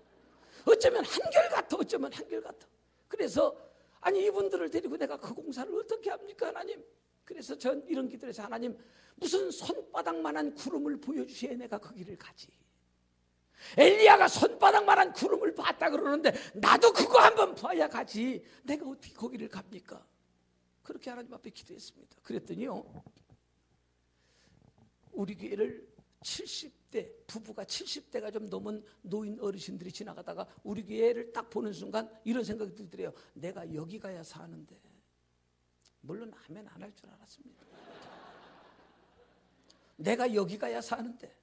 어쩌면 한결같아. 어쩌면 한결같아. 그래서 아니 이분들을 데리고 내가 그 공사를 어떻게 합니까 하나님? 그래서 전 이런 기도를 해서 하나님, 무슨 손바닥만한 구름을 보여주셔야 내가 그 길을 가지. 엘리야가 손바닥만한 구름을 봤다 그러는데 나도 그거 한번 봐야 가지. 내가 어떻게 거기를 갑니까? 그렇게 하나님 앞에 기도했습니다. 그랬더니요, 우리 교회를 70대, 부부가 70대가 좀 넘은 노인 어르신들이 지나가다가 우리 교회를 딱 보는 순간 이런 생각이 들더래요. 내가 여기 가야 사는데. 물론 아멘 안 할 줄 알았습니다. 내가 여기 가야 사는데.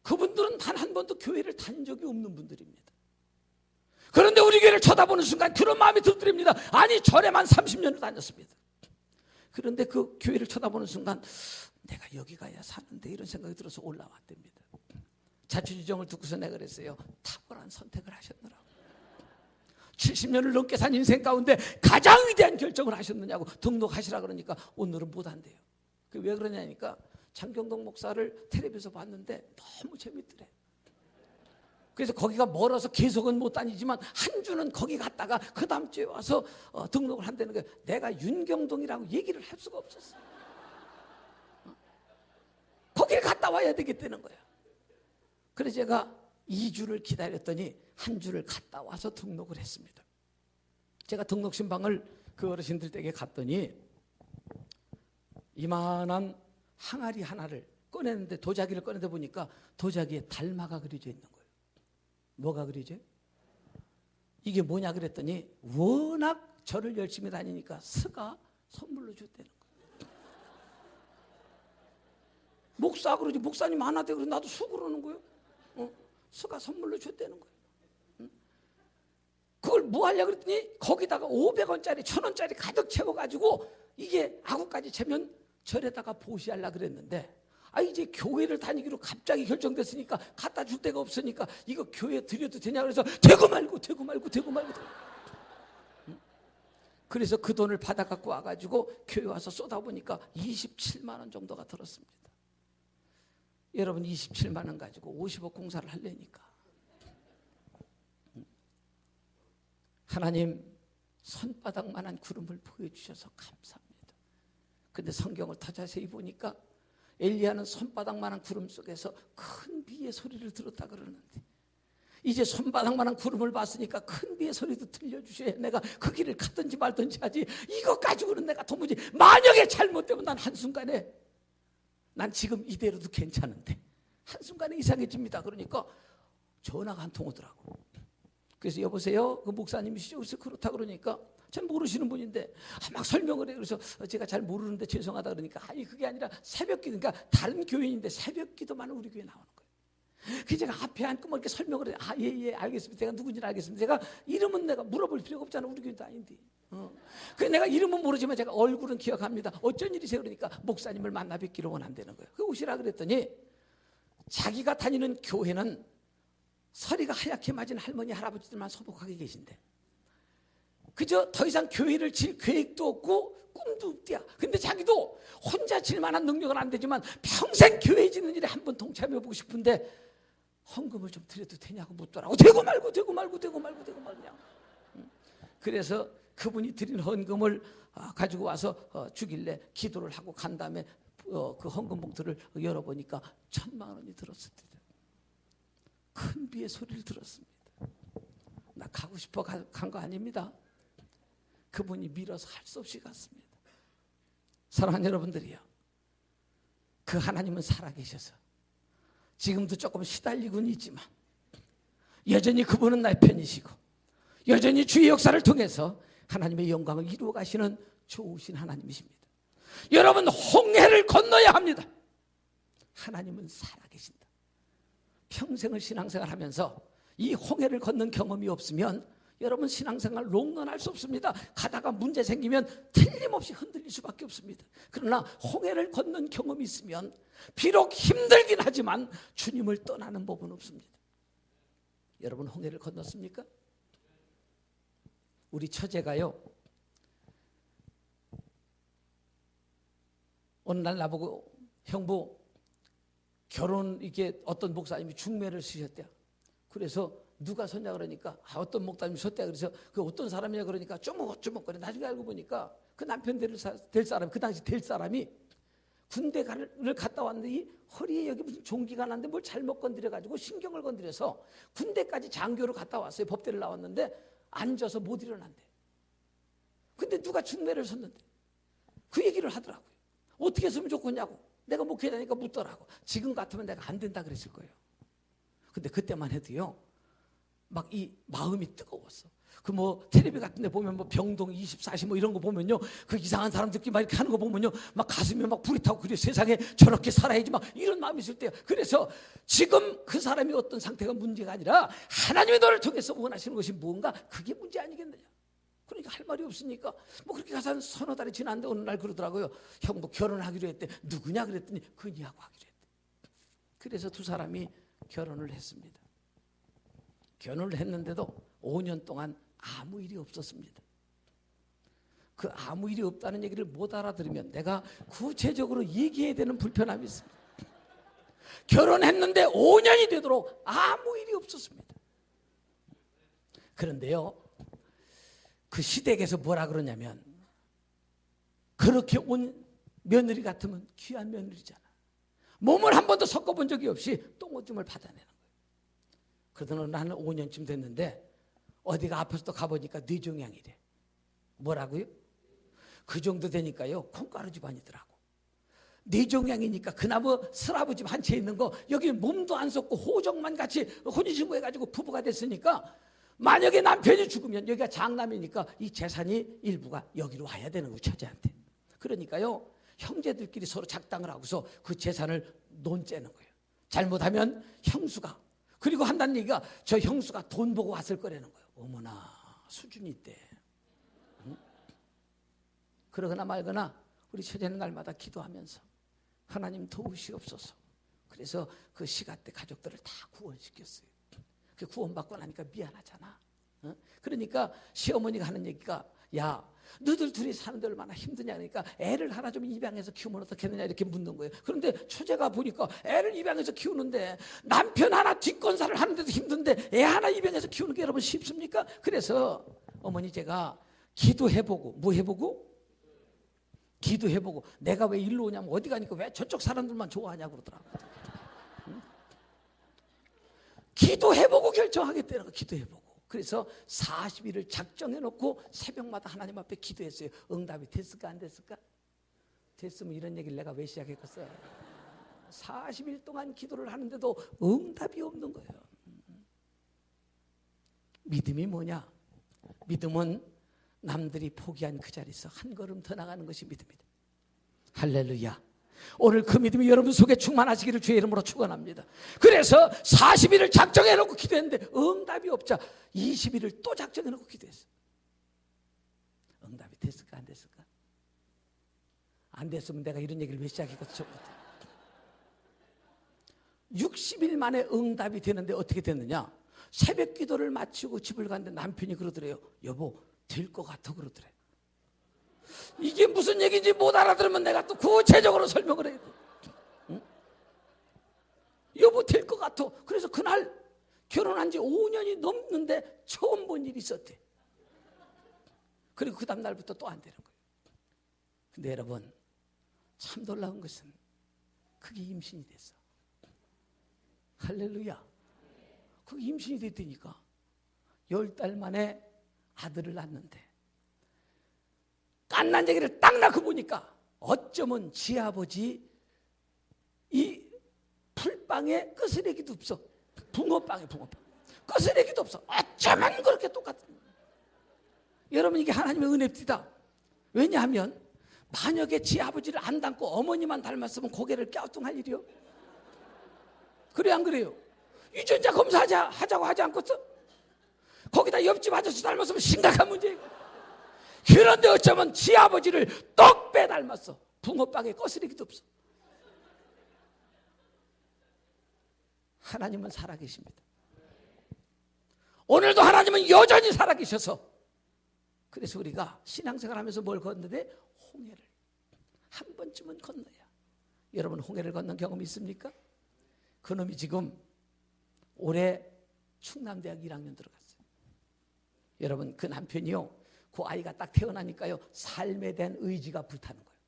그분들은 단 한 번도 교회를 다닌 적이 없는 분들입니다. 그런데 우리 교회를 쳐다보는 순간 그런 마음이 들더랍니다. 아니 절에만 30년을 다녔습니다. 그런데 그 교회를 쳐다보는 순간 내가 여기 가야 사는데 이런 생각이 들어서 올라왔답니다. 자초지종을 듣고서 내가 그랬어요. 탁월한 선택을 하셨느라고. 70년을 넘게 산 인생 가운데 가장 위대한 결정을 하셨느냐고 등록하시라 그러니까 오늘은 못 한대요. 왜 그러냐니까 장경동 목사를 텔레비에서 봤는데 너무 재밌더래. 그래서 거기가 멀어서 계속은 못 다니지만 한 주는 거기 갔다가 그 다음 주에 와서 등록을 한다는 거예요. 내가 윤경동이라고 얘기를 할 수가 없었어. 거기를 갔다 와야 되겠다는 거야. 그래서 제가 2주를 기다렸더니 한 주를 갔다 와서 등록을 했습니다. 제가 등록 신방을 그 어르신들 댁에 갔더니 이만한 항아리 하나를 꺼냈는데 도자기를 꺼내다 보니까 도자기에 달마가 그려져 있는 거예요. 뭐가 그려져요? 이게 뭐냐 그랬더니 워낙 절을 열심히 다니니까 스가 선물로 줬다는 거예요. 목사 그러지, 목사님 하나 돼. 그래서 나도 수 그러는 거예요. 스가 선물로 줬다는 거예요. 그걸 뭐 하려고 그랬더니 거기다가 500원짜리 1000원짜리 가득 채워가지고 이게 아구까지 채면 절에다가 보시하려고 그랬는데 이제 교회를 다니기로 갑자기 결정됐으니까 갖다 줄 데가 없으니까 이거 교회에 드려도 되냐 그래서 되고 말고. 그래서 그 돈을 받아 갖고 와가지고 교회 와서 쏟아보니까 27만 원 정도가 들었습니다. 여러분 27만 원 가지고 50억 공사를 하려니까 하나님 손바닥만한 구름을 보여주셔서 감사합니다. 근데 성경을 더 자세히 보니까 엘리야는 손바닥만한 구름 속에서 큰 비의 소리를 들었다 그러는데 이제 손바닥만한 구름을 봤으니까 큰 비의 소리도 들려주셔야 내가 그 길을 갔든지 말든지 하지. 이거 가지고는 내가 도무지, 만약에 잘못되면 난 한순간에, 난 지금 이대로도 괜찮은데 한순간에 이상해집니다. 그러니까 전화가 한 통 오더라고. 그래서 여보세요, 그 목사님이시죠? 그래서 그렇다 그러니까 잘 모르시는 분인데 막 설명을 해요. 그래서 제가 잘 모르는데 죄송하다 그러니까 아니 그게 아니라 새벽기도, 그러니까 다른 교회인데 새벽기도만 우리 교회 나오는 거예요. 그래서 제가 앞에 앉고 뭐 이렇게 설명을 해요. 예 알겠습니다. 제가 누군지는 알겠습니다. 제가 이름은 내가 물어볼 필요가 없잖아. 우리 교회도 아닌데. 그래서 내가 이름은 모르지만 제가 얼굴은 기억합니다. 어쩐 일이세요? 그러니까 목사님을 만나 뵙기로 원한다는 거예요. 그 오시라 그랬더니 자기가 다니는 교회는 서리가 하얗게 맞은 할머니 할아버지들만 소복하게 계신데 그저 더 이상 교회를 질 계획도 없고 꿈도 없대야. 근데 자기도 혼자 질 만한 능력은 안 되지만 평생 교회 짓는 일에 한번 동참해보고 싶은데 헌금을 좀 드려도 되냐고 묻더라고. 되고 말고 그냥. 그래서 그분이 드린 헌금을 가지고 와서 주길래 기도를 하고 간 다음에 그 헌금 봉투를 열어보니까 1000만 원이 들었습니다. 큰 비의 소리를 들었습니다. 나 가고 싶어 간 거 아닙니다. 그분이 밀어서 할 수 없이 갔습니다. 사랑하는 여러분들이요, 그 하나님은 살아계셔서 지금도 조금 시달리고는 있지만 여전히 그분은 나의 편이시고 여전히 주의 역사를 통해서 하나님의 영광을 이루어 가시는 좋으신 하나님이십니다. 여러분, 홍해를 건너야 합니다. 하나님은 살아계신다. 평생을 신앙생활하면서 이 홍해를 건넌 경험이 없으면 여러분 신앙생활 롱런할 수 없습니다. 가다가 문제 생기면 틀림없이 흔들릴 수밖에 없습니다. 그러나 홍해를 건넌 경험이 있으면 비록 힘들긴 하지만 주님을 떠나는 법은 없습니다. 여러분 홍해를 건넜습니까? 우리 처제가요, 어느 날 나보고 형부 결혼, 이게 어떤 목사님이 중매를 쓰셨대요. 그래서 누가 섰냐 그러니까 어떤 목사님이 섰대요. 그래서 그 어떤 사람이냐 그러니까 쪼목쪼목거려. 나중에 알고 보니까 그 남편 될 사람, 그 당시 될 사람이 군대를 갔다 왔는데 이 허리에 여기 무슨 종기가 났는데 뭘 잘못 건드려가지고 신경을 건드려서 군대까지 장교로 갔다 왔어요. 법대를 나왔는데 앉아서 못 일어난대. 근데 누가 중매를 섰는데 그 얘기를 하더라고요. 어떻게 했으면 좋겠냐고 내가 목회자니까 묻더라고. 지금 같으면 내가 안 된다 그랬을 거예요. 근데 그때만 해도요, 막 이 마음이 뜨거웠어. 그 뭐 텔레비 같은 데 보면 뭐 병동 24시 뭐 이런 거 보면요, 그 이상한 사람들끼리 막 이렇게 하는 거 보면요, 막 가슴에 막 불이 타고, 그래 세상에 저렇게 살아야지 막 이런 마음이 있을 때요. 그래서 지금 그 사람이 어떤 상태가 문제가 아니라 하나님의 너를 통해서 원하시는 것이 뭔가, 그게 문제 아니겠느냐. 그러니까 할 말이 없으니까 뭐 그렇게 가서 한 서너 달이 지났는데 어느 날 그러더라고요. 형 뭐 결혼하기로 했대. 누구냐 그랬더니 그니하고 하기로 했대. 그래서 두 사람이 결혼을 했습니다. 결혼을 했는데도 5년 동안 아무 일이 없었습니다. 그 아무 일이 없다는 얘기를 못 알아들으면 내가 구체적으로 얘기해야 되는 불편함이 있습니다. 결혼했는데 5년이 되도록 아무 일이 없었습니다. 그런데요, 그 시댁에서 뭐라 그러냐면, 그렇게 온 며느리 같으면 귀한 며느리잖아. 몸을 한 번도 섞어본 적이 없이 똥오줌을 받아내는 거예요. 그러더니 한 5년쯤 됐는데 어디가 아파서 또 가보니까 뇌종양이래. 뭐라고요? 그 정도 되니까요, 콩가루 집안이더라고. 뇌종양이니까 그나마 슬아버 집 한 채 있는 거 여기 몸도 안 섞고 호적만 같이 혼인신고해가지고 부부가 됐으니까 만약에 남편이 죽으면 여기가 장남이니까 이 재산이 일부가 여기로 와야 되는 거예요, 처제한테. 그러니까요, 형제들끼리 서로 작당을 하고서 그 재산을 논째는 거예요. 잘못하면 형수가, 그리고 한다는 얘기가 저 형수가 돈 보고 왔을 거라는 거예요. 어머나 수준이 있대. 응? 그러거나 말거나 우리 처제는 날마다 기도하면서 하나님 도우시옵소서. 그래서 그 시가 때 가족들을 다 구원시켰어요. 그 구원받고 나니까 미안하잖아. 어? 그러니까 시어머니가 하는 얘기가, 야 너희들 둘이 사는데 얼마나 힘드냐. 그러니까 애를 하나 좀 입양해서 키우면 어떻겠느냐 이렇게 묻는 거예요. 그런데 처제가 보니까 애를 입양해서 키우는데 남편 하나 뒷건사를 하는데도 힘든데 애 하나 입양해서 키우는 게 여러분 쉽습니까? 그래서 어머니 제가 기도해보고, 뭐 해보고? 기도해보고, 내가 왜 일로 오냐면 어디 가니까 왜 저쪽 사람들만 좋아하냐고 그러더라고요. 응? 기도해보고 결정하겠다는 거. 기도해보고. 그래서 40일을 작정해놓고 새벽마다 하나님 앞에 기도했어요. 응답이 됐을까 안 됐을까? 됐으면 이런 얘기를 내가 왜 시작했겠어요? 40일 동안 기도를 하는데도 응답이 없는 거예요. 믿음이 뭐냐? 믿음은 남들이 포기한 그 자리에서 한 걸음 더 나가는 것이 믿음이다. 할렐루야. 오늘 그 믿음이 여러분 속에 충만하시기를 주의 이름으로 축원합니다. 그래서 40일을 작정해놓고 기도했는데 응답이 없자 20일을 또 작정해놓고 기도했어요. 응답이 됐을까 안 됐을까? 안 됐으면 내가 이런 얘기를 왜 시작했겠어? 60일 만에 응답이 되는데 어떻게 됐느냐? 새벽 기도를 마치고 집을 갔는데 남편이 그러더래요. 여보 될 것 같아 그러더래. 이게 무슨 얘기인지 못 알아들으면 내가 또 구체적으로 설명을 해야 돼. 응? 여보 될 것 같아. 그래서 그날 결혼한 지 5년이 넘는데 처음 본 일이 있었대. 그리고 그 다음 날부터 또 안 되는 거예요. 근데 여러분 참 놀라운 것은 그게 임신이 됐어. 할렐루야. 그게 임신이 됐다니까. 10달 만에 아들을 낳는데 깐난쟁이를 딱 낳고 보니까 어쩌면 지 아버지 이 풀빵에 끄스레기도 없어. 붕어빵에 붕어빵 끄스레기도 없어. 어쩌면 그렇게 똑같은 거예요. 여러분, 이게 하나님의 은혜입니다. 왜냐하면 만약에 지 아버지를 안 닮고 어머니만 닮았으면 고개를 갸우뚱할 일이요. 그래요, 안 그래요? 유전자 검사하자고 하지 않겠어? 거기다 옆집 아저씨 닮았으면 심각한 문제예요. 그런데 어쩌면 지 아버지를 떡배 닮았어. 붕어빵에 거스르기도 없어. 하나님은 살아계십니다. 오늘도 하나님은 여전히 살아계셔서, 그래서 우리가 신앙생활 하면서 뭘 걷는데 홍해를 한 번쯤은 건너야. 여러분, 홍해를 건넌 경험이 있습니까? 그놈이 지금 올해 충남대학 1학년 들어갔어요. 여러분, 그 남편이요, 그 아이가 딱 태어나니까요, 삶에 대한 의지가 불타는 거예요.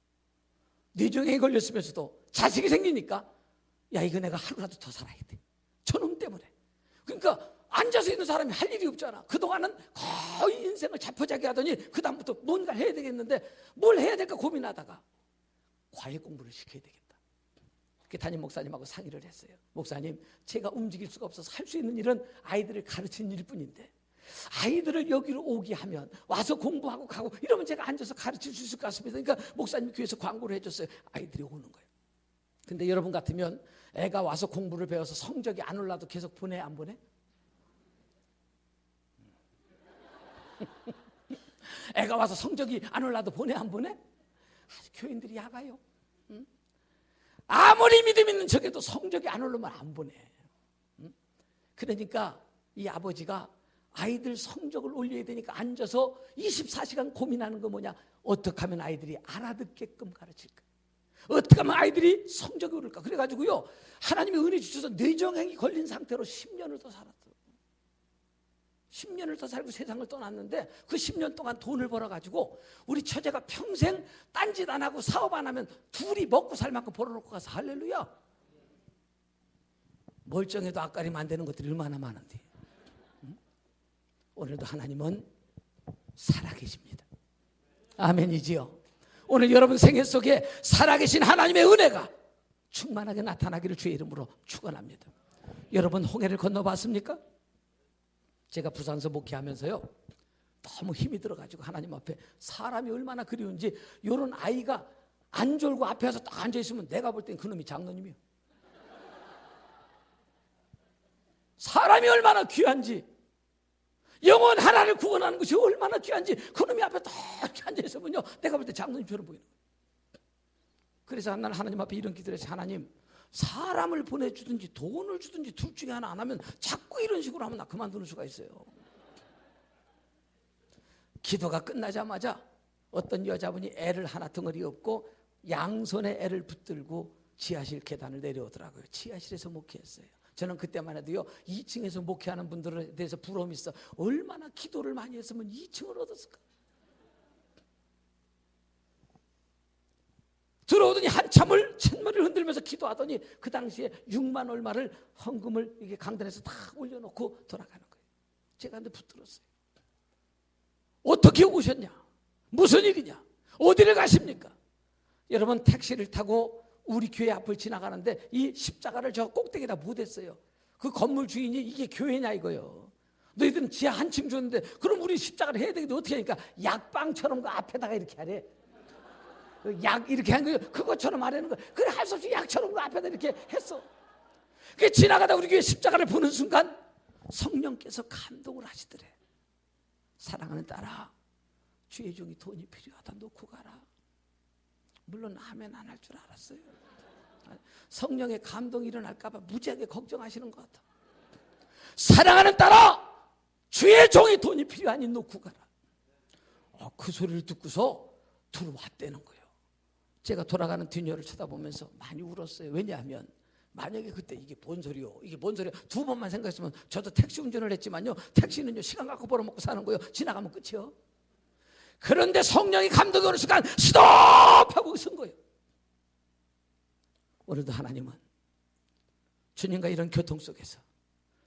뇌종양에 걸렸으면서도 자식이 생기니까, 야, 이거 내가 하루라도 더 살아야 돼. 저놈 때문에. 그러니까 앉아서 있는 사람이 할 일이 없잖아. 그동안은 거의 인생을 자포자기 하더니 그 다음부터 뭔가 해야 되겠는데 뭘 해야 될까 고민하다가 과외 공부를 시켜야 되겠다. 그렇게 담임 목사님하고 상의를 했어요. 목사님, 제가 움직일 수가 없어서 할 수 있는 일은 아이들을 가르치는 일뿐인데 아이들을 여기로 오게 하면 와서 공부하고 가고 이러면 제가 앉아서 가르칠 수 있을 것 같습니다. 그러니까 목사님 교회에서 광고를 해줬어요. 아이들이 오는 거예요. 근데 여러분 같으면 애가 와서 공부를 배워서 성적이 안 올라도 계속 보내, 안 보내? 애가 와서 성적이 안 올라도 보내, 안 보내? 교인들이 야가요. 응? 아무리 믿음 있는 척해도 성적이 안 오르면 안 보내. 응? 그러니까 이 아버지가 아이들 성적을 올려야 되니까 앉아서 24시간 고민하는 거 뭐냐? 어떻게 하면 아이들이 알아듣게끔 가르칠까? 어떻게 하면 아이들이 성적이 오를까? 그래가지고요, 하나님의 은혜 주셔서 뇌종양이 걸린 상태로 10년을 더 살았어요. 10년을 더 살고 세상을 떠났는데 그 10년 동안 돈을 벌어가지고 우리 처제가 평생 딴짓 안 하고 사업 안 하면 둘이 먹고 살 만큼 벌어놓고 가서 할렐루야. 멀쩡해도 앞가림 안 되는 것들이 얼마나 많은데. 응? 오늘도 하나님은 살아계십니다. 아멘이지요. 오늘 여러분 생애 속에 살아계신 하나님의 은혜가 충만하게 나타나기를 주의 이름으로 축원합니다. 여러분, 홍해를 건너봤습니까? 제가 부산서 목회하면서요, 너무 힘이 들어가지고 하나님 앞에 사람이 얼마나 그리운지, 이런 아이가 안 졸고 앞에 와서 딱 앉아있으면 내가 볼 땐 그놈이 장로님이요. 사람이 얼마나 귀한지, 영혼 하나를 구원하는 것이 얼마나 귀한지 그놈이 앞에 딱 이렇게 앉아있으면요, 내가 볼 때 장로님처럼 보이는 거예요. 그래서 한 날 하나님 앞에 이런 기도를 했어요. 하나님, 사람을 보내주든지 돈을 주든지 둘 중에 하나 안 하면 자꾸 이런 식으로 하면 나 그만두는 수가 있어요. 기도가 끝나자마자 어떤 여자분이 애를 하나 덩어리 업고 양손에 애를 붙들고 지하실 계단을 내려오더라고요. 지하실에서 목회했어요. 저는 그때만 해도요, 2층에서 목회하는 분들에 대해서 부러움이 있어. 얼마나 기도를 많이 했으면 2층을 얻었을까. 들어오더니 한참을 찬머리를 흔들면서 기도하더니 그 당시에 6만 얼마를 헌금을 이게 강단에서 다 올려놓고 돌아가는 거예요. 제가 근데 붙들었어요. 어떻게 오셨냐? 무슨 일이냐? 어디를 가십니까? 여러분, 택시를 타고 우리 교회 앞을 지나가는데 이 십자가를 저 꼭대기에다 묻었어요. 그 건물 주인이 이게 교회냐 이거요. 너희들은 지하 한층 줬는데 그럼 우리 십자가를 해야 되겠는데 어떻게 하니까 약방처럼 그 앞에다가 이렇게 하래. 약 이렇게 한 거예요. 그것처럼 하라는 거예요. 그래, 할 수 없이 약처럼 그 앞에다 이렇게 했어. 그게 지나가다 우리 교회 십자가를 보는 순간 성령께서 감동을 하시더래. 사랑하는 딸아, 주의 종이 돈이 필요하다 놓고 가라. 물론 아멘 안 할 줄 알았어요. 성령의 감동이 일어날까 봐 무지하게 걱정하시는 것 같아. 사랑하는 딸아, 주의 종이 돈이 필요하니 놓고 가라. 그 소리를 듣고서 들어왔다는 거예요. 제가 돌아가는 뒷녀를 쳐다보면서 많이 울었어요. 왜냐하면 만약에 그때 이게 뭔 소리요? 이게 뭔 소리요? 두 번만 생각했으면 저도 택시 운전을 했지만요, 택시는요 시간 갖고 벌어먹고 사는 거예요. 지나가면 끝이요. 그런데 성령이 감동이 오는 순간 스톱하고 쓴 거예요. 오늘도 하나님은 주님과 이런 교통 속에서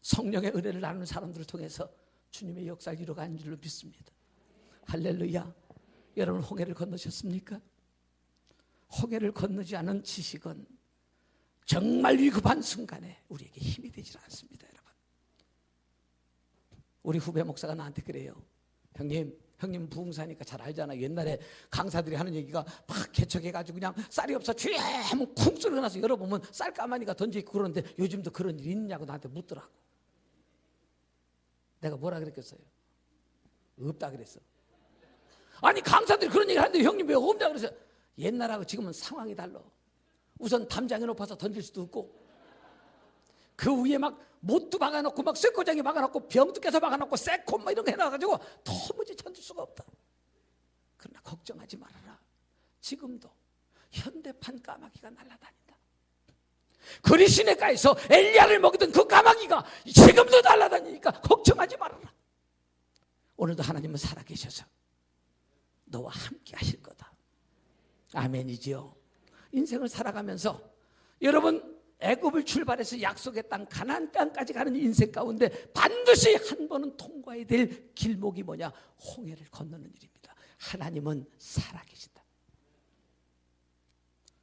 성령의 은혜를 나누는 사람들을 통해서 주님의 역사를 이뤄가는 줄로 믿습니다. 할렐루야. 여러분 홍해를 건너셨습니까? 홍해를 건너지 않은 지식은 정말 위급한 순간에 우리에게 힘이 되질 않습니다. 여러분, 우리 후배 목사가 나한테 그래요. 형님 부흥사니까 잘 알잖아. 옛날에 강사들이 하는 얘기가 막 개척해가지고 그냥 쌀이 없어 쥐 하면 쿵 소리가 나서 열어보면 쌀 까마니가 던져있고 그러는데 요즘도 그런 일 있냐고 나한테 묻더라고. 내가 뭐라 그랬겠어요? 없다 그랬어. 아니 강사들이 그런 얘기를 하는데 형님 왜 없냐 그랬어요. 옛날하고 지금은 상황이 달라. 우선 담장이 높아서 던질 수도 없고 그 위에 막 못도 박아놓고 막 쇠고장이 박아놓고 병도 깨서 박아놓고 새콤 막 이런 거 해놔가지고 도무지 던질 수가 없다. 그러나 걱정하지 말아라. 지금도 현대판 까마귀가 날아다닌다. 그리시네가에서 엘리야를 먹이던 그 까마귀가 지금도 날아다니니까 걱정하지 말아라. 오늘도 하나님은 살아계셔서 너와 함께 하실 거다. 아멘이지요. 인생을 살아가면서 여러분 애굽을 출발해서 약속의 땅 가나안 땅까지 가는 인생 가운데 반드시 한 번은 통과해야 될 길목이 뭐냐? 홍해를 건너는 일입니다. 하나님은 살아계신다.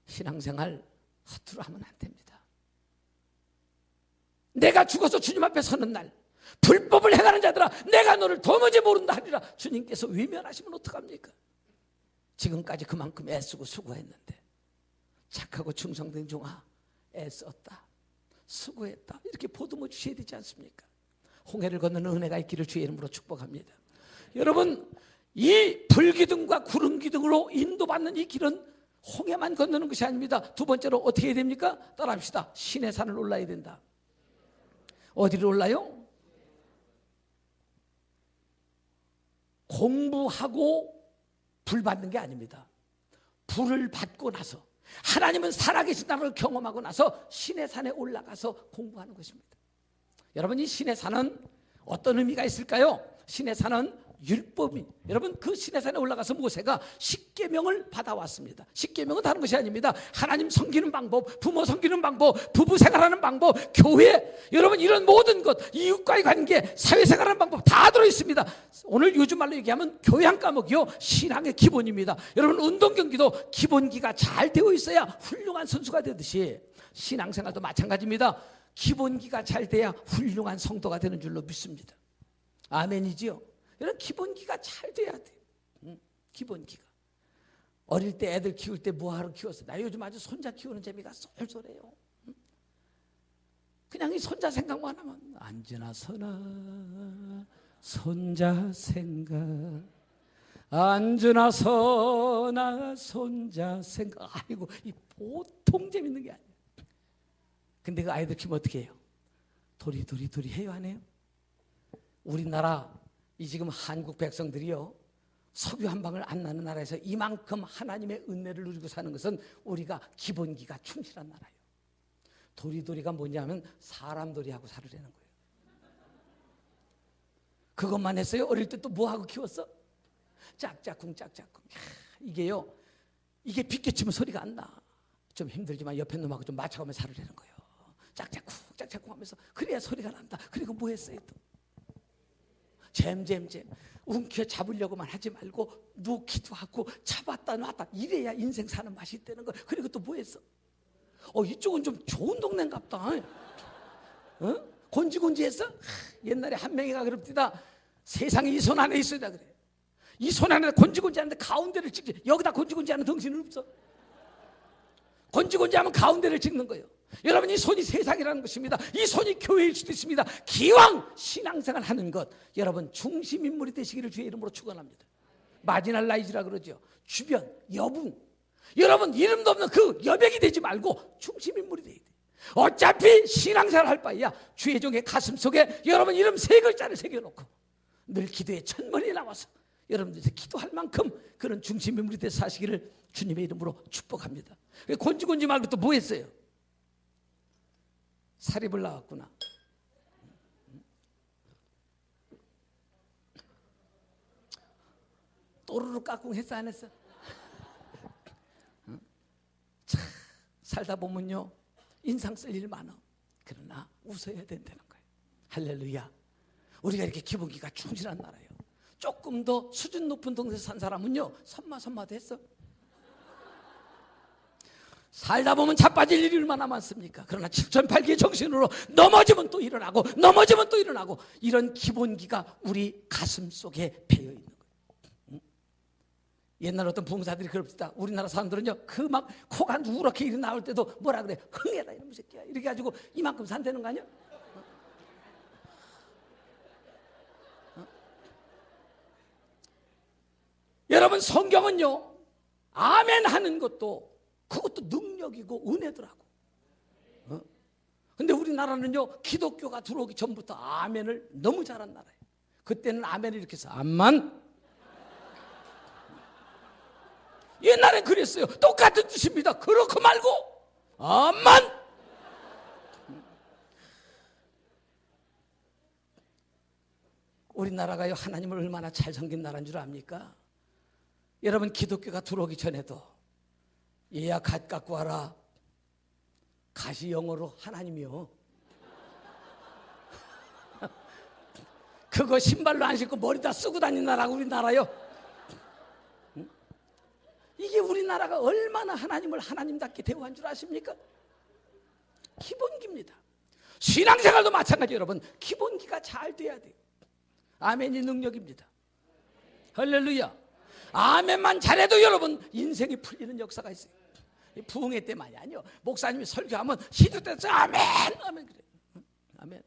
신앙생활 허투루 하면 안 됩니다. 내가 죽어서 주님 앞에 서는 날 불법을 행하는 자들아 내가 너를 도무지 모른다 하리라. 주님께서 외면하시면 어떡합니까? 지금까지 그만큼 애쓰고 수고했는데 착하고 충성된 종아 애썼다 수고했다 이렇게 보듬어 주셔야 되지 않습니까? 홍해를 건너는 은혜가 있기를 주의 이름으로 축복합니다. 여러분 이 불기둥과 구름기둥으로 인도받는 이 길은 홍해만 건너는 것이 아닙니다. 두 번째로 어떻게 해야 됩니까? 따라합시다. 신의 산을 올라야 된다. 어디로 올라요? 공부하고 불 받는 게 아닙니다. 불을 받고 나서 하나님은 살아계신다는 걸 경험하고 나서 신의 산에 올라가서 공부하는 것입니다. 여러분 이 신의 산은 어떤 의미가 있을까요? 신의 산은 율법이 여러분 그 신의 산에 올라가서 모세가 십계명을 받아왔습니다. 십계명은 다른 것이 아닙니다. 하나님 섬기는 방법, 부모 섬기는 방법, 부부 생활하는 방법, 교회 여러분 이런 모든 것 이웃과의 관계, 사회생활하는 방법 다 들어있습니다. 오늘 요즘 말로 얘기하면 교양 과목이요 신앙의 기본입니다. 여러분 운동 경기도 기본기가 잘 되어 있어야 훌륭한 선수가 되듯이 신앙생활도 마찬가지입니다. 기본기가 잘 돼야 훌륭한 성도가 되는 줄로 믿습니다. 아멘이지요. 여러분 기본기가 잘 돼야 돼. 기본기가. 어릴 때 애들 키울 때 뭐하러 키웠어? 나 요즘 아주 손자 키우는 재미가 쏠쏠해요. 그냥 이 손자 생각만 하면 앉으나 서나 손자 생각 앉으나 서나 손자 생각 아이고 이 보통 재밌는 게 아니에요. 근데 그 아이들 키우면 어떻게 해요? 도리 해요 안 해요? 우리나라 이 지금 한국 백성들이요 석유 한 방울 안 나는 나라에서 이만큼 하나님의 은혜를 누리고 사는 것은 우리가 기본기가 충실한 나라예요. 도리가 뭐냐면 사람 도리하고 살으려는 거예요. 그것만 했어요? 어릴 때 또 뭐하고 키웠어? 짝짝꿍 이게요 이게 빗겨치면 소리가 안 나. 좀 힘들지만 옆에 놈하고 좀 맞춰가며 살으려는 거예요. 짝짝쿵 하면서 그래야 소리가 난다. 그리고 뭐 했어요 또? 잼 움켜 잡으려고만 하지 말고 놓기도 하고 잡았다 놨다 이래야 인생 사는 맛이 있다는 거. 그리고 또 뭐 했어? 이쪽은 좀 좋은 동네인갑다. 곤지곤지했어? 옛날에 한 명이가 그럽디다. 세상에 이 손 안에 있어야 그래. 이 손 안에 곤지곤지하는데 가운데를 찍지. 여기다 곤지곤지하는 덩신은 없어. 곤지곤지하면 가운데를 찍는 거예요. 여러분 이 손이 세상이라는 것입니다. 이 손이 교회일 수도 있습니다. 기왕 신앙생활 하는 것 여러분 중심인물이 되시기를 주의 이름으로 축원합니다. 마지널라이즈라 그러죠. 주변, 여분 여러분 이름도 없는 그 여백이 되지 말고 중심인물이 돼야 돼. 어차피 신앙생활 할 바에야 주의 종의 가슴 속에 여러분 이름 3글자를 새겨놓고 늘 기도에 천번이 나와서 여러분들이 기도할 만큼 그런 중심인물이 돼서 사시기를 주님의 이름으로 축복합니다. 곤지곤지 말고 또 뭐 했어요? 사립을 나왔구나. 또르르 까꿍 했어 안 했어? 참 살다 보면요 인상 쓸 일 많아. 그러나 웃어야 된다는 거예요. 할렐루야. 우리가 이렇게 기본기가 충실한 나라예요. 조금 더 수준 높은 동네에서 산 사람은요, 선마선마됐어. 살다 보면 자빠질 일이 얼마나 많습니까? 그러나 7,800개의 정신으로 넘어지면 또 일어나고 넘어지면 또 일어나고, 이런 기본기가 우리 가슴 속에 배어 있는 거예요. 옛날 어떤 부흥사들이 그럽시다. 우리나라 사람들은요, 그 막 코가 누렇게 일이 나올 때도 뭐라 그래? 흥해라 이놈 새끼야. 이렇게 가지고 이만큼 산다는 거 아니야? 여러분, 성경은요, 아멘 하는 것도 그것도 능력이고 은혜더라고. 근데 우리나라는요, 기독교가 들어오기 전부터 아멘을 너무 잘한 나라예요. 그때는 아멘을 이렇게 해서 암만. 옛날엔 그랬어요. 똑같은 뜻입니다. 그렇고 말고 암만. 우리나라가요, 하나님을 얼마나 잘 섬긴 나라인 줄 압니까? 여러분, 기독교가 들어오기 전에도 얘야 갓 갖고 와라. 갓이 영어로 하나님이요. 그거 신발로 안 신고 머리다 쓰고 다니는 나라가 우리나라요. 이게 우리나라가 얼마나 하나님을 하나님답게 대우한 줄 아십니까? 기본기입니다. 신앙생활도 마찬가지. 여러분, 기본기가 잘 돼야 돼요. 아멘이 능력입니다. 할렐루야. 아멘만 잘해도 여러분 인생이 풀리는 역사가 있어요. 부흥회 때만이 아니요. 목사님이 설교하면 시도 때서 아멘 아멘 그래. 아멘.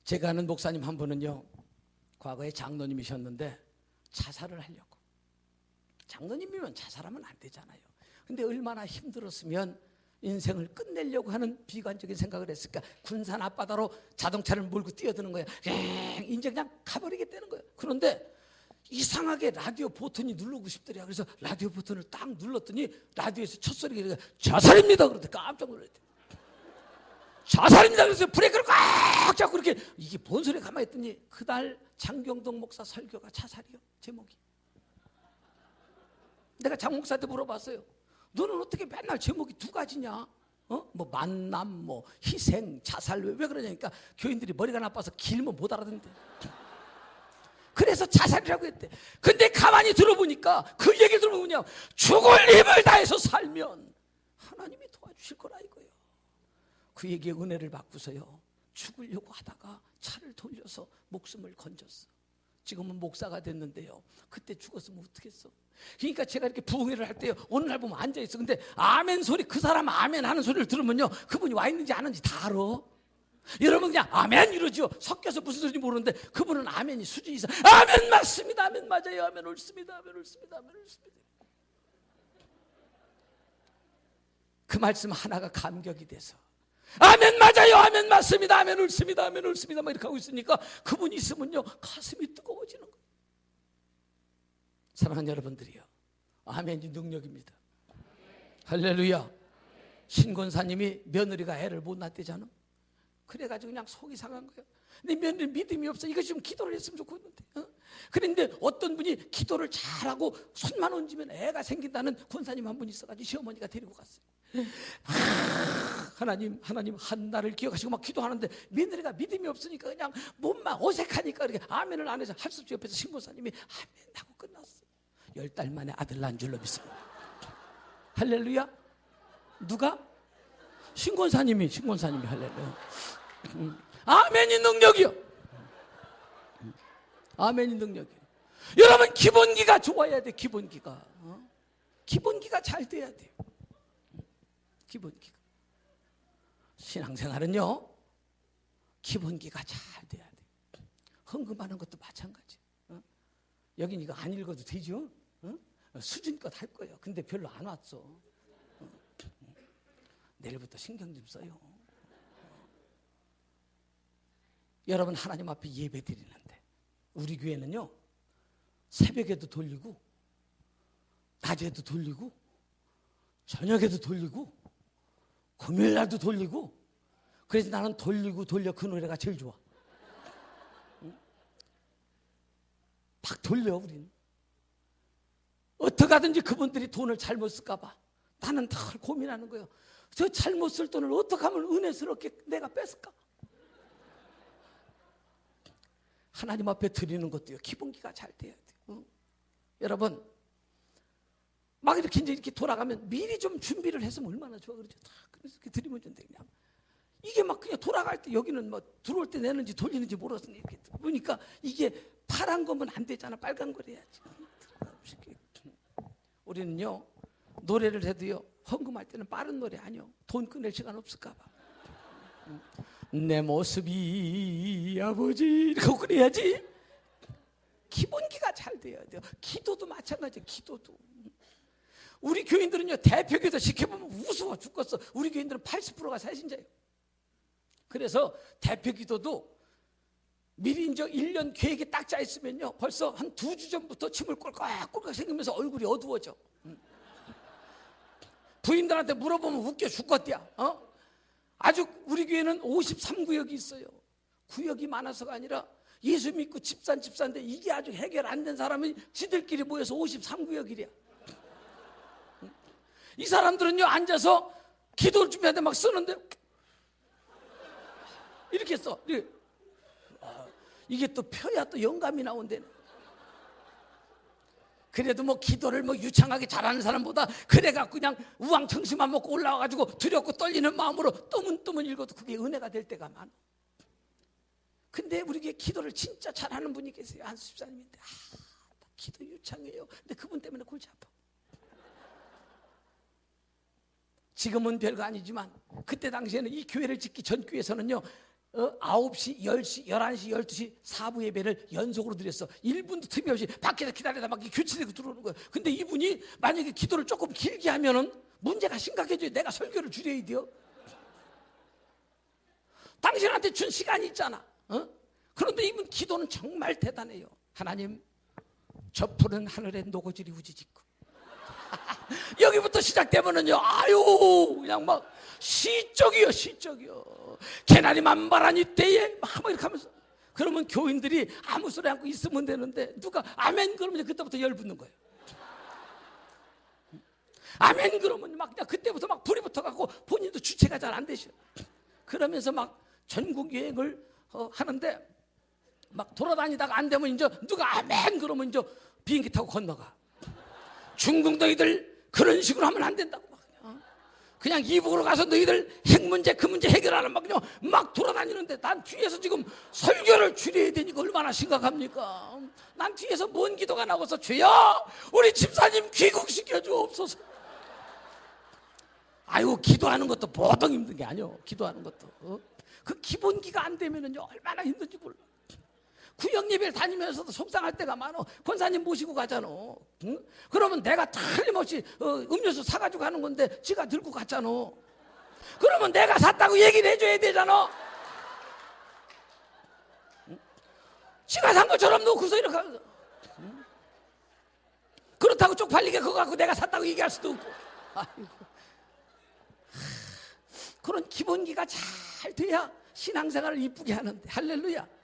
제가 아는 목사님 한 분은요, 과거에 장로님이셨는데 자살을 하려고. 장로님이면 자살하면 안 되잖아요. 근데 얼마나 힘들었으면 인생을 끝내려고 하는 비관적인 생각을 했을까. 군산 앞바다로 자동차를 몰고 뛰어드는 거예요. 이제 그냥 가버리겠다는 거예요. 그런데 이상하게 라디오 버튼이 누르고 싶더래요. 그래서 라디오 버튼을 딱 눌렀더니 라디오에서 첫 소리가 자살입니다. 그런데 깜짝 놀랐대. 자살입니다. 그래서 브레이크를 꽉 잡고 이렇게, 이게 뭔 소리야 가만히 있더니 그날 장경동 목사 설교가 자살이요. 제목이. 내가 장 목사한테 물어봤어요. 너는 어떻게 맨날 제목이 두 가지냐? 뭐 만남, 뭐 희생, 자살, 왜 그러냐니까 교인들이 머리가 나빠서 길면 못 알아듣는데. 그래서 자살이라고 했대. 근데 가만히 들어보니까 그 얘기를 들어보면 죽을 힘을 다해서 살면 하나님이 도와주실 거라 이거예요. 그 얘기에 은혜를 받고서요, 죽으려고 하다가 차를 돌려서 목숨을 건졌어. 지금은 목사가 됐는데요, 그때 죽었으면 어떡했어. 그러니까 제가 이렇게 부흥회를 할 때요, 어느 날 보면 앉아있어. 근데 아멘 소리, 그 사람 아멘 하는 소리를 들으면요, 그분이 와 있는지 안 왔는지 다 알아. 여러분 그냥 아멘 이러죠. 섞여서 무슨 소리인지 모르는데 그분은 아멘이 수준이 있어. 아멘 맞습니다. 아멘 맞아요. 아멘 옳습니다. 아멘 옳습니다. 아멘 옳습니다. 그 말씀 하나가 감격이 돼서 아멘 맞아요. 아멘 맞습니다. 아멘 옳습니다. 아멘 옳습니다. 막 이렇게 하고 있으니까 그분이 있으면요, 가슴이 뜨거워지는 거예요. 사랑하는 여러분들이요, 아멘이 능력입니다. 할렐루야. 신권사님이 며느리가 애를 못 낳았대잖아. 그래가지고 그냥 속이 상한 거예요. 근데 며느리 믿음이 없어. 이거 좀 기도를 했으면 좋겠는데. 그런데 어떤 분이 기도를 잘하고 손만 얹으면 애가 생긴다는 권사님 한 분 있어가지고 시어머니가 데리고 갔어요. 하나님 한 날을 기억하시고 막 기도하는데 며느리가 믿음이 없으니까 그냥 몸만 어색하니까 이렇게 아멘을 안 해서 할 수 없이 옆에서 신고사님이 아멘 하고 끝났어. 10달 만에 아들 낳은 줄로 믿습니다. 할렐루야. 누가? 신권사님이 할렐루야. 아멘이 능력이요. 아멘이 능력이요. 여러분, 기본기가 좋아야 돼. 기본기가 기본기가 잘 돼야 돼요. 기본기가. 신앙생활은요, 기본기가 잘 돼야 돼. 헌금하는 것도 마찬가지. 여긴 이거 안 읽어도 되죠? 수준껏 할 거예요. 근데 별로 안 왔어. 내일부터 신경 좀 써요. 여러분, 하나님 앞에 예배 드리는데 우리 교회는요, 새벽에도 돌리고 낮에도 돌리고 저녁에도 돌리고 금요일날도 돌리고. 그래서 나는 돌리고 돌려 그 노래가 제일 좋아. 막 돌려. 우리는 어떻게 하든지 그분들이 돈을 잘못 쓸까 봐 나는 늘 고민하는 거예요. 저 잘못 쓸 돈을 어떻게 하면 은혜스럽게 내가 뺏을까? 하나님 앞에 드리는 것도요, 기본기가 잘 돼야 돼요. 여러분, 막 이렇게 이제 이렇게 돌아가면 미리 좀 준비를 했으면 얼마나 좋아. 그러죠. 다 그래서 이렇게 드리면 좀 돼. 그냥 이게 막 그냥 돌아갈 때 여기는 뭐 들어올 때 내는지 돌리는지 모르겠어. 이렇게 보니까 이게 파란 거면 안 되잖아. 빨간 걸 해야지. 우리는요, 노래를 해도요, 헌금할 때는 빠른 노래 아니요. 돈 끊을 시간 없을까 봐. 내 모습이 아버지 이렇게 그래야지. 기본기가 잘 돼야 돼요. 기도도 마찬가지예요. 기도도. 우리 교인들은요, 대표기도 시켜보면 우스워 죽겠어. 우리 교인들은 80%가 새신자예요. 그래서 대표기도도 미리 이제 1년 계획이 딱 짜 있으면요, 벌써 한 2주 전부터 침을 꼴깍꼴깍 생기면서 얼굴이 어두워져. 부인들한테 물어보면 웃겨 죽겠대야. 아주 우리 교회는 53구역이 있어요. 구역이 많아서가 아니라 예수 믿고 집산데 이게 아주 해결 안 된 사람이 지들끼리 모여서 53구역이래요. 이 사람들은요, 앉아서 기도를 준비하는데 막 쓰는데 이렇게 써. 이게 또 펴야 또 영감이 나온대. 그래도 뭐 기도를 뭐 유창하게 잘하는 사람보다 그래갖고 그냥 우왕청심만 먹고 올라와가지고 두렵고 떨리는 마음으로 떠문떠문 읽어도 그게 은혜가 될 때가 많아. 근데 우리에게 기도를 진짜 잘하는 분이 계세요. 안수 집사님인데 기도 유창해요. 근데 그분 때문에 골치 아파. 지금은 별거 아니지만 그때 당시에는 이 교회를 짓기 전 교회에서는요, 9시, 10시, 11시, 12시 4부 예배를 연속으로 드렸어. 1분도 틈이 없이 밖에서 기다리다 막 교체되고 들어오는 거예요. 근데 이분이 만약에 기도를 조금 길게 하면은 문제가 심각해져요. 내가 설교를 줄여야 돼요. 당신한테 준 시간이 있잖아. 그런데 이분 기도는 정말 대단해요. 하나님, 저 푸른 하늘에 노고지리 우지짓고 여기부터 시작되면은요, 아유, 그냥 막 시적이요. 개나리 만발하니 때에 막 이렇게 하면서. 그러면 교인들이 아무 소리 않고 있으면 되는데 누가 아멘 그러면 그때부터 열붙는 거예요. 아멘 그러면 막 그냥 그때부터 막 불이 붙어갖고 본인도 주체가 잘 안 되셔. 그러면서 막 전국 여행을 하는데 막 돌아다니다가 안 되면 이제 누가 아멘 그러면 이제 비행기 타고 건너가. 중국 너희들 그런 식으로 하면 안 된다고. 그냥 이북으로 가서 너희들 핵 문제 그 문제 해결하는 막 돌아다니는데 난 뒤에서 지금 설교를 줄여야 되니까 얼마나 심각합니까? 난 뒤에서 뭔 기도가 나고서 주여 우리 집사님 귀국시켜 주옵소서. 아이고, 기도하는 것도 보통 힘든 게 아니요. 기도하는 것도 그 기본기가 안 되면은요 얼마나 힘든지 몰라. 구역 예배를 다니면서도 속상할 때가 많아. 권사님 모시고 가잖아. 응? 그러면 내가 틀림없이 음료수 사가지고 가는 건데 지가 들고 갔잖아. 그러면 내가 샀다고 얘기를 해줘야 되잖아. 응? 지가 산 것처럼 놓고서 이렇게 하면서. 응? 그렇다고 쪽팔리게 그거 갖고 내가 샀다고 얘기할 수도 없고. 아이고. 그런 기본기가 잘 돼야 신앙생활을 이쁘게 하는데. 할렐루야.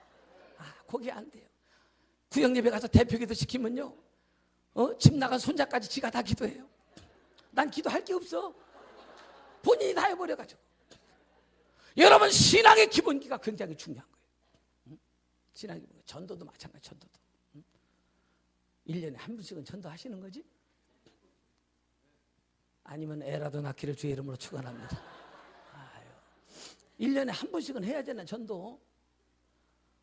거기 안 돼요. 구역 예배 가서 대표기도 시키면요, 집 나간 손자까지 지가 다 기도해요. 난 기도할 게 없어. 본인이 다 해버려가지고. 여러분, 신앙의 기본기가 굉장히 중요한 거예요. 신앙의 기본기. 전도도 마찬가지. 전도도 1년에 한 번씩은 전도하시는 거지? 아니면 애라도 낳기를 주의 이름으로 축원합니다. 1년에 한 번씩은 해야 되나 전도.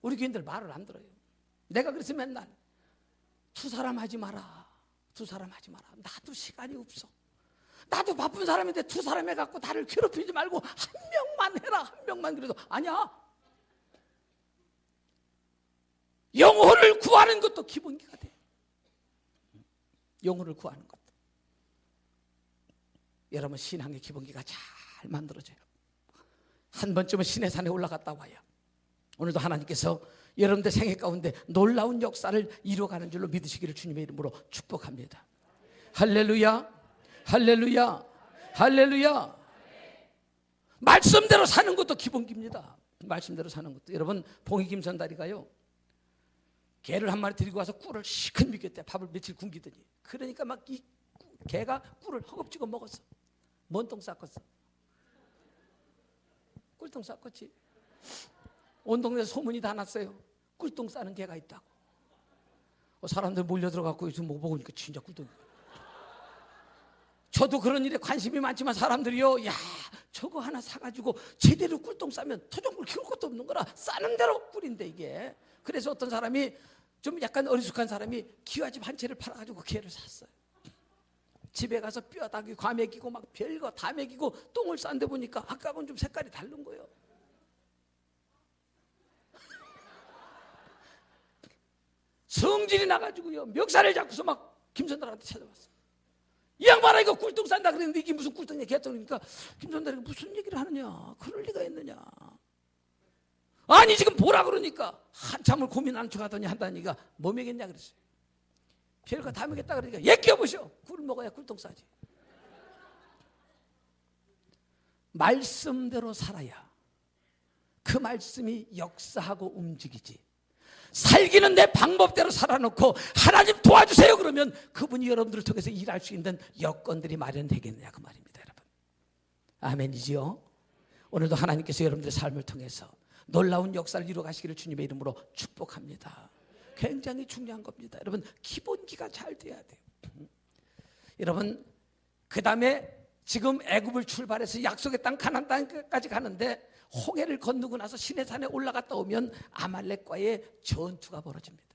우리 교인들 말을 안 들어요. 내가 그래서 맨날 두 사람 하지 마라. 나도 시간이 없어. 나도 바쁜 사람인데 두 사람 해갖고 나를 괴롭히지 말고 한 명만 해라. 한 명만. 그래도 아니야. 영혼을 구하는 것도 기본기가 돼. 영혼을 구하는 것도. 여러분, 신앙의 기본기가 잘 만들어져요. 한 번쯤은 신의 산에 올라갔다 와요. 오늘도 하나님께서 여러분들 생애 가운데 놀라운 역사를 이루어가는 줄로 믿으시기를 주님의 이름으로 축복합니다. 할렐루야, 할렐루야, 할렐루야. 말씀대로 사는 것도 기본기입니다. 말씀대로 사는 것도. 여러분, 봉익임 전다리가요, 개를 한 마리 데리고 와서 꿀을 시큰 먹였대. 밥을 며칠 굶기더니. 그러니까 막 이 개가 꿀을 허겁지겁 먹었어. 뭔 똥 쌌겠어? 꿀똥 쌌겠지. 온 동네에서 소문이 다 났어요. 꿀똥 싸는 개가 있다고. 사람들 몰려 들어가고 요즘 뭐 먹으니까 진짜 꿀똥. 저도 그런 일에 관심이 많지만 사람들이요, 야, 저거 하나 사가지고 제대로 꿀똥 싸면 토종꿀 키울 것도 없는 거라 싸는 대로 꿀인데 이게. 그래서 어떤 사람이 좀 약간 어리숙한 사람이 기와집 한 채를 팔아가지고 개를 샀어요. 집에 가서 뼈다귀, 과메기고 막 별거 다 먹이고 똥을 싼데 보니까 아까하고는 좀 색깔이 다른 거예요. 성질이 나가지고요, 멱살을 잡고서 막 김선달한테 찾아왔어요. 이 양반아, 이거 꿀똥 싼다 그랬는데 이게 무슨 꿀똥이야, 개똥이니까 김선달이 무슨 얘기를 하느냐, 그럴 리가 있느냐. 아니 지금 보라 그러니까 한참을 고민하는 척 하더니 한다니까 뭐 먹였냐 그랬어요. 별거 다 먹였다 그러니까 얘 끼워보셔. 꿀 먹어야 꿀똥 싸지. 말씀대로 살아야 그 말씀이 역사하고 움직이지. 살기는 내 방법대로 살아놓고 하나님 도와주세요 그러면 그분이 여러분들을 통해서 일할 수 있는 여건들이 마련되겠느냐 그 말입니다, 여러분. 아멘이지요. 오늘도 하나님께서 여러분들의 삶을 통해서 놀라운 역사를 이루어가시기를 주님의 이름으로 축복합니다. 굉장히 중요한 겁니다. 여러분, 기본기가 잘 돼야 돼요. 여러분, 그 다음에 지금 애굽을 출발해서 약속의 땅 가나안 땅까지 가는데 홍해를 건너고 나서 시내산에 올라갔다 오면 아말렉과의 전투가 벌어집니다.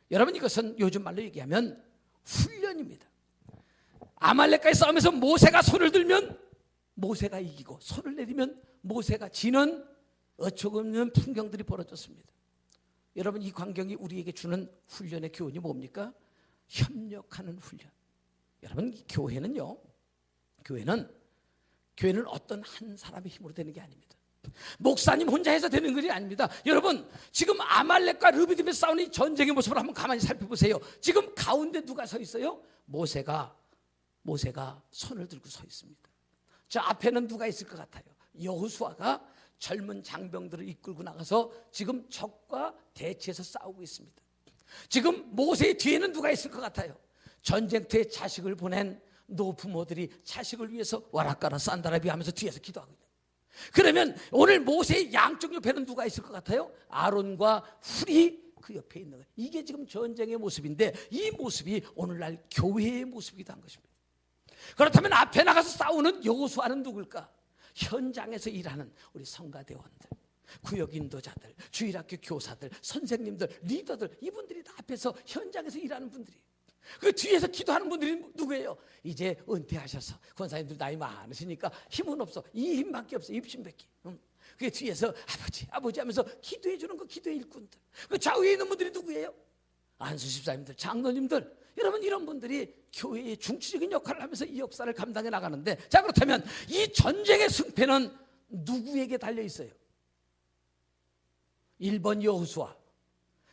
여러분, 이것은 요즘 말로 얘기하면 훈련입니다. 아말렉과의 싸움에서 모세가 손을 들면 모세가 이기고 손을 내리면 모세가 지는 어처구니없는 풍경들이 벌어졌습니다. 여러분, 이 광경이 우리에게 주는 훈련의 교훈이 뭡니까? 협력하는 훈련. 여러분, 교회는요, 교회는 어떤 한 사람의 힘으로 되는 게 아닙니다. 목사님 혼자 해서 되는 것이 아닙니다. 여러분, 지금 아말렉과 르비딤의 싸우는 이 전쟁의 모습을 한번 가만히 살펴보세요. 지금 가운데 누가 서 있어요? 모세가 손을 들고 서 있습니다. 저 앞에는 누가 있을 것 같아요? 여호수아가 젊은 장병들을 이끌고 나가서 지금 적과 대치해서 싸우고 있습니다. 지금 모세의 뒤에는 누가 있을 것 같아요? 전쟁터에 자식을 보낸 노부모들이 자식을 위해서 와라까라 산다라비 하면서 뒤에서 기도하고 있다. 그러면 오늘 모세의 양쪽 옆에는 누가 있을 것 같아요? 아론과 훌이 그 옆에 있는 거예요. 이게 지금 전쟁의 모습인데 이 모습이 오늘날 교회의 모습이기도 한 것입니다. 그렇다면 앞에 나가서 싸우는 여호수아는 누굴까? 현장에서 일하는 우리 성가대원들, 구역 인도자들, 주일학교 교사들, 선생님들, 리더들, 이분들이 다 앞에서 현장에서 일하는 분들이에요. 그 뒤에서 기도하는 분들이 누구예요? 이제 은퇴하셔서 권사님들 나이 많으시니까 힘은 없어. 이 힘밖에 없어. 입심밖에. 그 뒤에서 아버지 하면서 기도해 주는 그 기도의 일꾼들. 그 좌우에 있는 분들이 누구예요? 안수 집사님들, 장로님들. 여러분, 이런 분들이 교회의 중추적인 역할을 하면서 이 역사를 감당해 나가는데, 자, 그렇다면 이 전쟁의 승패는 누구에게 달려 있어요? 1번 여호수아,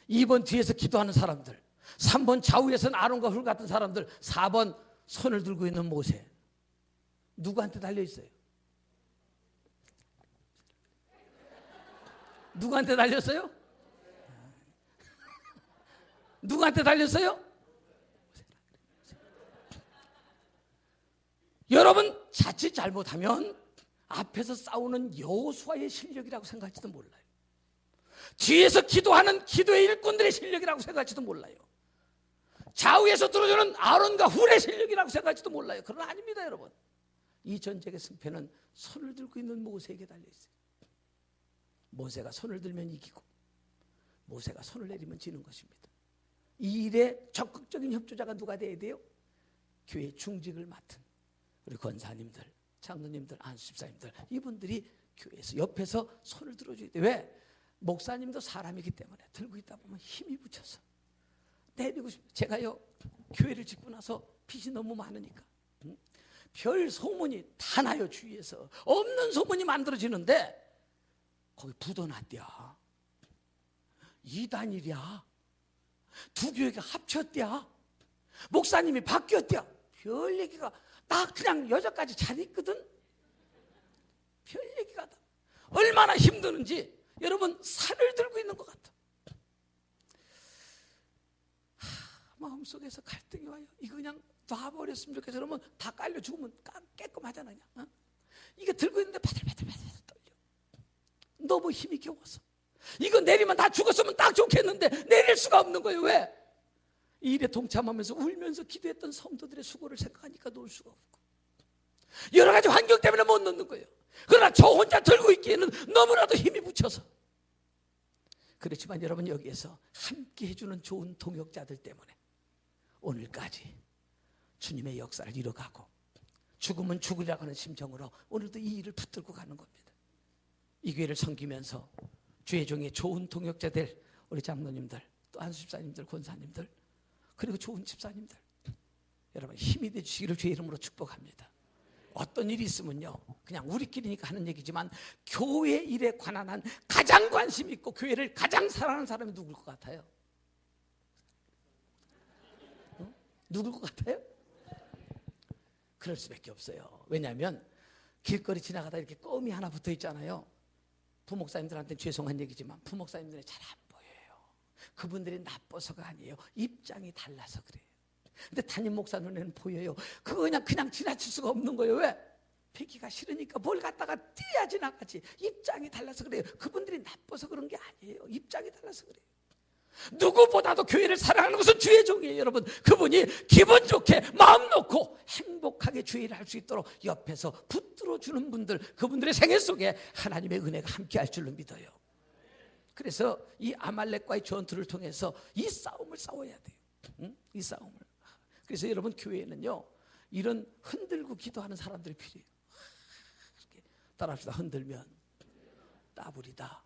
2번 뒤에서 기도하는 사람들, 3번 좌우에서는 아론과 훌 같은 사람들, 4번 손을 들고 있는 모세. 누구한테 달려 있어요? 누구한테 달렸어요? 누구한테 달렸어요? 여러분, 자칫 잘못하면 앞에서 싸우는 여호수아의 실력이라고 생각할지도 몰라요. 뒤에서 기도하는 기도의 일꾼들의 실력이라고 생각할지도 몰라요. 좌우에서 들어주는 아론과 훌의 실력이라고 생각할지도 몰라요. 그러나 아닙니다, 여러분. 이 전쟁의 승패는 손을 들고 있는 모세에게 달려있어요. 모세가 손을 들면 이기고 모세가 손을 내리면 지는 것입니다. 이 일에 적극적인 협조자가 누가 돼야 돼요? 교회 중직을 맡은 우리 권사님들, 장로님들, 안수집사님들, 이분들이 교회에서 옆에서 손을 들어줘야 돼요. 왜? 목사님도 사람이기 때문에 들고 있다 보면 힘이 붙여서 내리고 싶어요. 제가요, 교회를 짓고 나서 빚이 너무 많으니까 별 소문이 다 나요. 주위에서 없는 소문이 만들어지는데 거기 부도났대야, 이단이랴, 두 교회가 합쳤대야, 목사님이 바뀌었대야. 별 얘기가, 나 그냥 여자까지 잘 있거든. 별 얘기가 다 얼마나 힘드는지 여러분, 살을 들고 있는 것 같아. 마음속에서 갈등이 와요. 이거 그냥 놔버렸으면 좋겠어. 그러면 다 깔려 죽으면 깨끗하잖아요. 이게 들고 있는데 바들바들 떨려. 너무 힘이 겨워서. 이거 내리면 다 죽었으면 딱 좋겠는데 내릴 수가 없는 거예요. 왜? 이 일에 동참하면서 울면서 기도했던 성도들의 수고를 생각하니까 놓을 수가 없고, 여러 가지 환경 때문에 못 놓는 거예요. 그러나 저 혼자 들고 있기에는 너무나도 힘이 붙여서. 그렇지만 여러분, 여기에서 함께 해주는 좋은 동역자들 때문에 오늘까지 주님의 역사를 이뤄가고, 죽으면 죽으려고 하는 심정으로 오늘도 이 일을 붙들고 가는 겁니다. 이 교회를 섬기면서 주의 종의 좋은 동역자들, 우리 장로님들, 또 안수 집사님들, 권사님들, 그리고 좋은 집사님들, 여러분 힘이 되주시기를 주의 이름으로 축복합니다. 어떤 일이 있으면요, 그냥 우리끼리니까 하는 얘기지만 교회 일에 관한 한 가장 관심 있고 교회를 가장 사랑하는 사람이 누굴 것 같아요? 누굴 것 같아요? 그럴 수밖에 없어요. 왜냐하면 길거리 지나가다 이렇게 껌이 하나 붙어 있잖아요. 부목사님들한테는 죄송한 얘기지만 부목사님들이 잘 안 보여요. 그분들이 나빠서가 아니에요. 입장이 달라서 그래요. 근데 담임 목사 눈에는 보여요. 그거 그냥 지나칠 수가 없는 거예요. 왜? 폐기가 싫으니까 뭘 갖다가 띄야 지나가지. 입장이 달라서 그래요. 그분들이 나빠서 그런 게 아니에요. 입장이 달라서 그래요. 누구보다도 교회를 사랑하는 것은 주의 종이에요. 여러분, 그분이 기분 좋게 마음 놓고 행복하게 주의 일을 할 수 있도록 옆에서 붙들어 주는 분들, 그분들의 생애 속에 하나님의 은혜가 함께 할 줄로 믿어요. 그래서 이 아말렉과의 전투를 통해서 이 싸움을 싸워야 돼요. 응? 이 싸움을. 그래서 여러분, 교회에는요 이런 흔들고 기도하는 사람들이 필요해요. 이렇게 따라합시다. 흔들면 따블이다.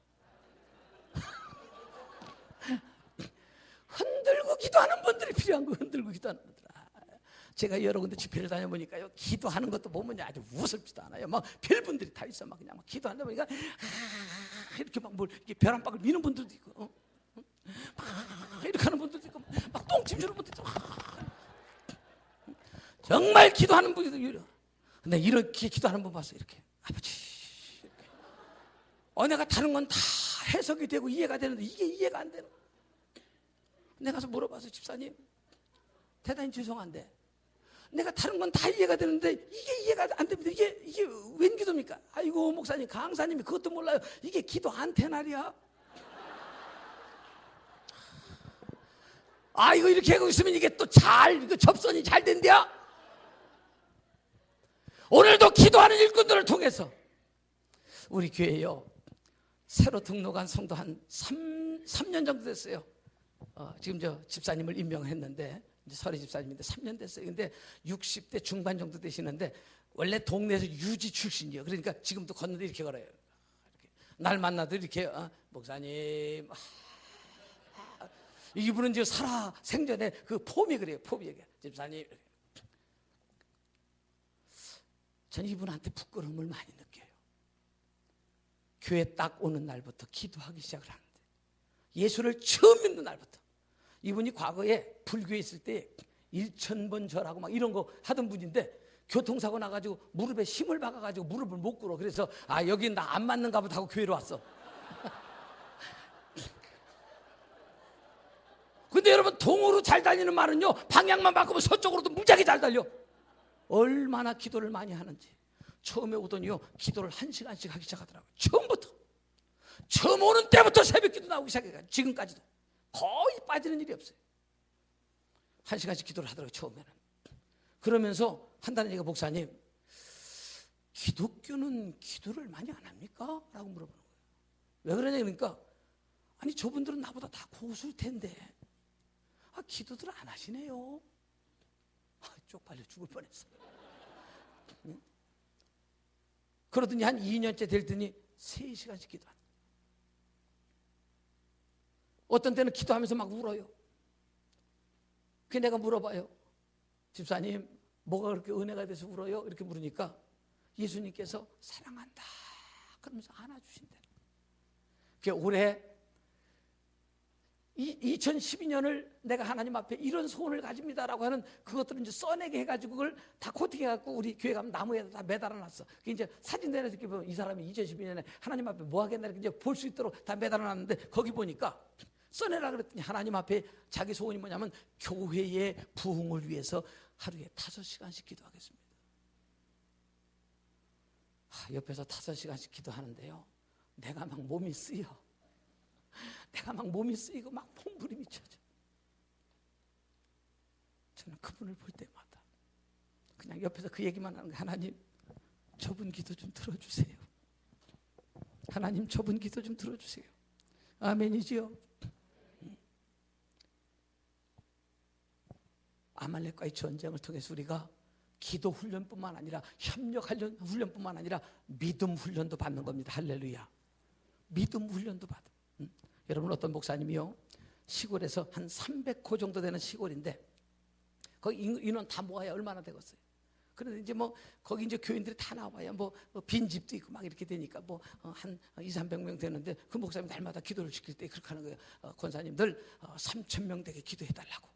흔들고 기도하는 분들이 필요한 거예요. 흔들고 기도하는 분들. 제가 여러 군데 집회를 다녀보니까요, 기도하는 것도 보면 아주 우습지도 않아요. 막 별분들이 다 있어. 막 그냥 막 기도한다 보니까 이렇게 막 뭘 이렇게 벼랑박을 미는 분들도 있고, 막 이렇게 하는 분들도 있고, 막 똥침 주는 분들도 있고. 정말 기도하는 분들도 있어요. 근데 이렇게 기도하는 분 봤어. 이렇게 아버지 이렇게. 내가 다른 건 다 해석이 되고 이해가 되는데 이게 이해가 안 되는 거야. 내가 가서 물어봐서, 집사님 대단히 죄송한데 내가 다른 건 다 이해가 되는데 이게 이해가 안 됩니다. 이게 웬 기도입니까? 아이고 목사님, 강사님이 그것도 몰라요. 이게 기도 안테나리야. 이거 이렇게 하고 있으면 이게 또 이거 접선이 잘 된대요. 오늘도 기도하는 일꾼들을 통해서 우리 교회요, 새로 등록한 성도 한 3년 정도 됐어요. 지금 저 집사님을 임명했는데, 이제 서리 집사님인데 3년 됐어요. 근데 60대 중반 정도 되시는데 원래 동네에서 유지 출신이에요. 그러니까 지금도 걷는데 이렇게 걸어요. 이렇게. 날 만나도 이렇게 목사님. 이분은 이제 살아 생전에 그 폼이 그래요. 폼이. 집사님. 전 이분한테 부끄러움을 많이 느껴요. 교회 딱 오는 날부터 기도하기 시작을 하는데, 예수를 처음 믿는 날부터. 이분이 과거에 불교에 있을 때 1000번 절하고 막 이런 거 하던 분인데, 교통사고 나가지고 무릎에 힘을 박아가지고 무릎을 못 꿇어. 그래서 여기 나 안 맞는가 보다 하고 교회로 왔어. 근데 여러분, 동으로 잘 달리는 말은요, 방향만 바꾸면 서쪽으로도 무지하게 잘 달려. 얼마나 기도를 많이 하는지. 처음에 오더니요, 기도를 1시간씩 하기 시작하더라고요. 처음 오는 때부터 새벽 기도 나오기 시작해가지고 지금까지도 거의 빠지는 일이 없어요. 1시간씩 기도를 하더라고요, 처음에는. 그러면서 한다는 얘기가, 목사님 기독교는 기도를 많이 안 합니까? 라고 물어보는 거예요. 왜 그러냐 그러니까, 아니 저분들은 나보다 다 고수일 텐데 기도들 안 하시네요. 쪽팔려 죽을 뻔했어. 응? 그러더니 한 2년째 될 더니 3시간씩 기도한다. 어떤 때는 기도하면서 막 울어요. 그게 내가 물어봐요. 집사님 뭐가 그렇게 은혜가 돼서 울어요? 이렇게 물으니까 예수님께서 사랑한다 그러면서 안아주신대요. 그게 올해 2012년을 내가 하나님 앞에 이런 소원을 가집니다라고 하는 그것들을 이제 써내게 해가지고 그걸 다 코팅해갖고 우리 교회 가면 나무에다 다 매달아놨어. 그게 이제 사진 내에서 이렇게 보면 이 사람이 2012년에 하나님 앞에 뭐 하겠나 이렇게 이제 볼 수 있도록 다 매달아놨는데, 거기 보니까 써내라 그랬더니 하나님 앞에 자기 소원이 뭐냐면 교회의 부흥을 위해서 하루에 5시간씩 기도하겠습니다. 옆에서 5시간씩 기도하는데요, 내가 막 몸이 쓰여. 내가 막 몸이 쓰이고 막 폼부림이 쳐져. 저는 그분을 볼 때마다 그냥 옆에서 그 얘기만 하는 거예요. 하나님, 저분 기도 좀 들어주세요. 하나님, 저분 기도 좀 들어주세요. 아멘이지요. 아말렉과의 전쟁을 통해서 우리가 기도 훈련뿐만 아니라 협력 훈련뿐만 아니라 믿음 훈련도 받는 겁니다. 할렐루야. 믿음 훈련도 받아. 여러분, 어떤 목사님이요, 시골에서 한 300호 정도 되는 시골인데 거기 인원 다 모아야 얼마나 되겠어요. 그런데 이제 뭐 거기 이제 교인들이 다 나와야 뭐 빈집도 있고 막 이렇게 되니까 뭐 한 200~300명 되는데 그 목사님 날마다 기도를 시킬 때 그렇게 하는 거예요. 권사님들 3,000명 되게 기도해 달라고.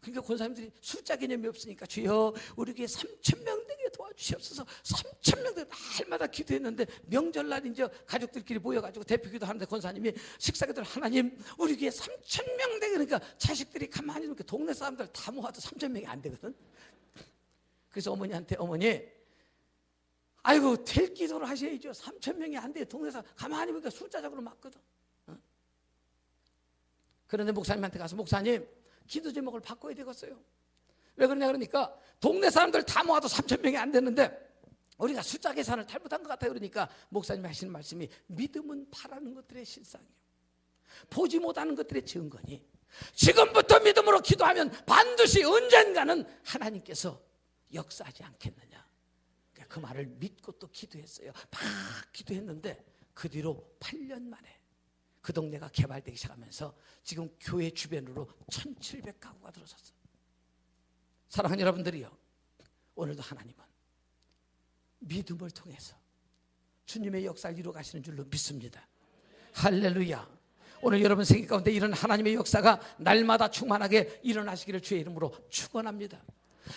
그러니까 권사님들이 숫자 개념이 없으니까 주여 우리 교회 3,000명 되게 도와주시옵소서. 3,000명 되게 날마다 기도했는데 명절날 이제 가족들끼리 모여가지고 대표기도 하는데 권사님이 식사기도를 하나님 우리 교회 3,000명 되게, 그러니까 자식들이 가만히 이렇게 동네 사람들 다 모아도 3,000명이 안 되거든. 그래서 어머니한테 어머니, 아이고 될 기도를 하셔야죠. 3,000명이 안 돼. 동네 사람 가만히 보니까 숫자적으로 맞거든. 그런데 목사님한테 가서 목사님 기도 제목을 바꿔야 되겠어요. 왜 그러냐 그러니까 동네 사람들 다 모아도 3,000명이 안 되는데 우리가 숫자 계산을 잘못한 것 같아요. 그러니까 목사님이 하시는 말씀이 믿음은 바라는 것들의 실상이요, 보지 못하는 것들의 증거니 지금부터 믿음으로 기도하면 반드시 언젠가는 하나님께서 역사하지 않겠느냐. 그 말을 믿고 또 기도했어요. 막 기도했는데 그 뒤로 8년 만에 그 동네가 개발되기 시작하면서 지금 교회 주변으로 1,700가구가 들어섰어요. 사랑하는 여러분들이요, 오늘도 하나님은 믿음을 통해서 주님의 역사를 이루어 가시는 줄로 믿습니다. 할렐루야. 오늘 여러분 생각 가운데 이런 하나님의 역사가 날마다 충만하게 일어나시기를 주의 이름으로 축원합니다.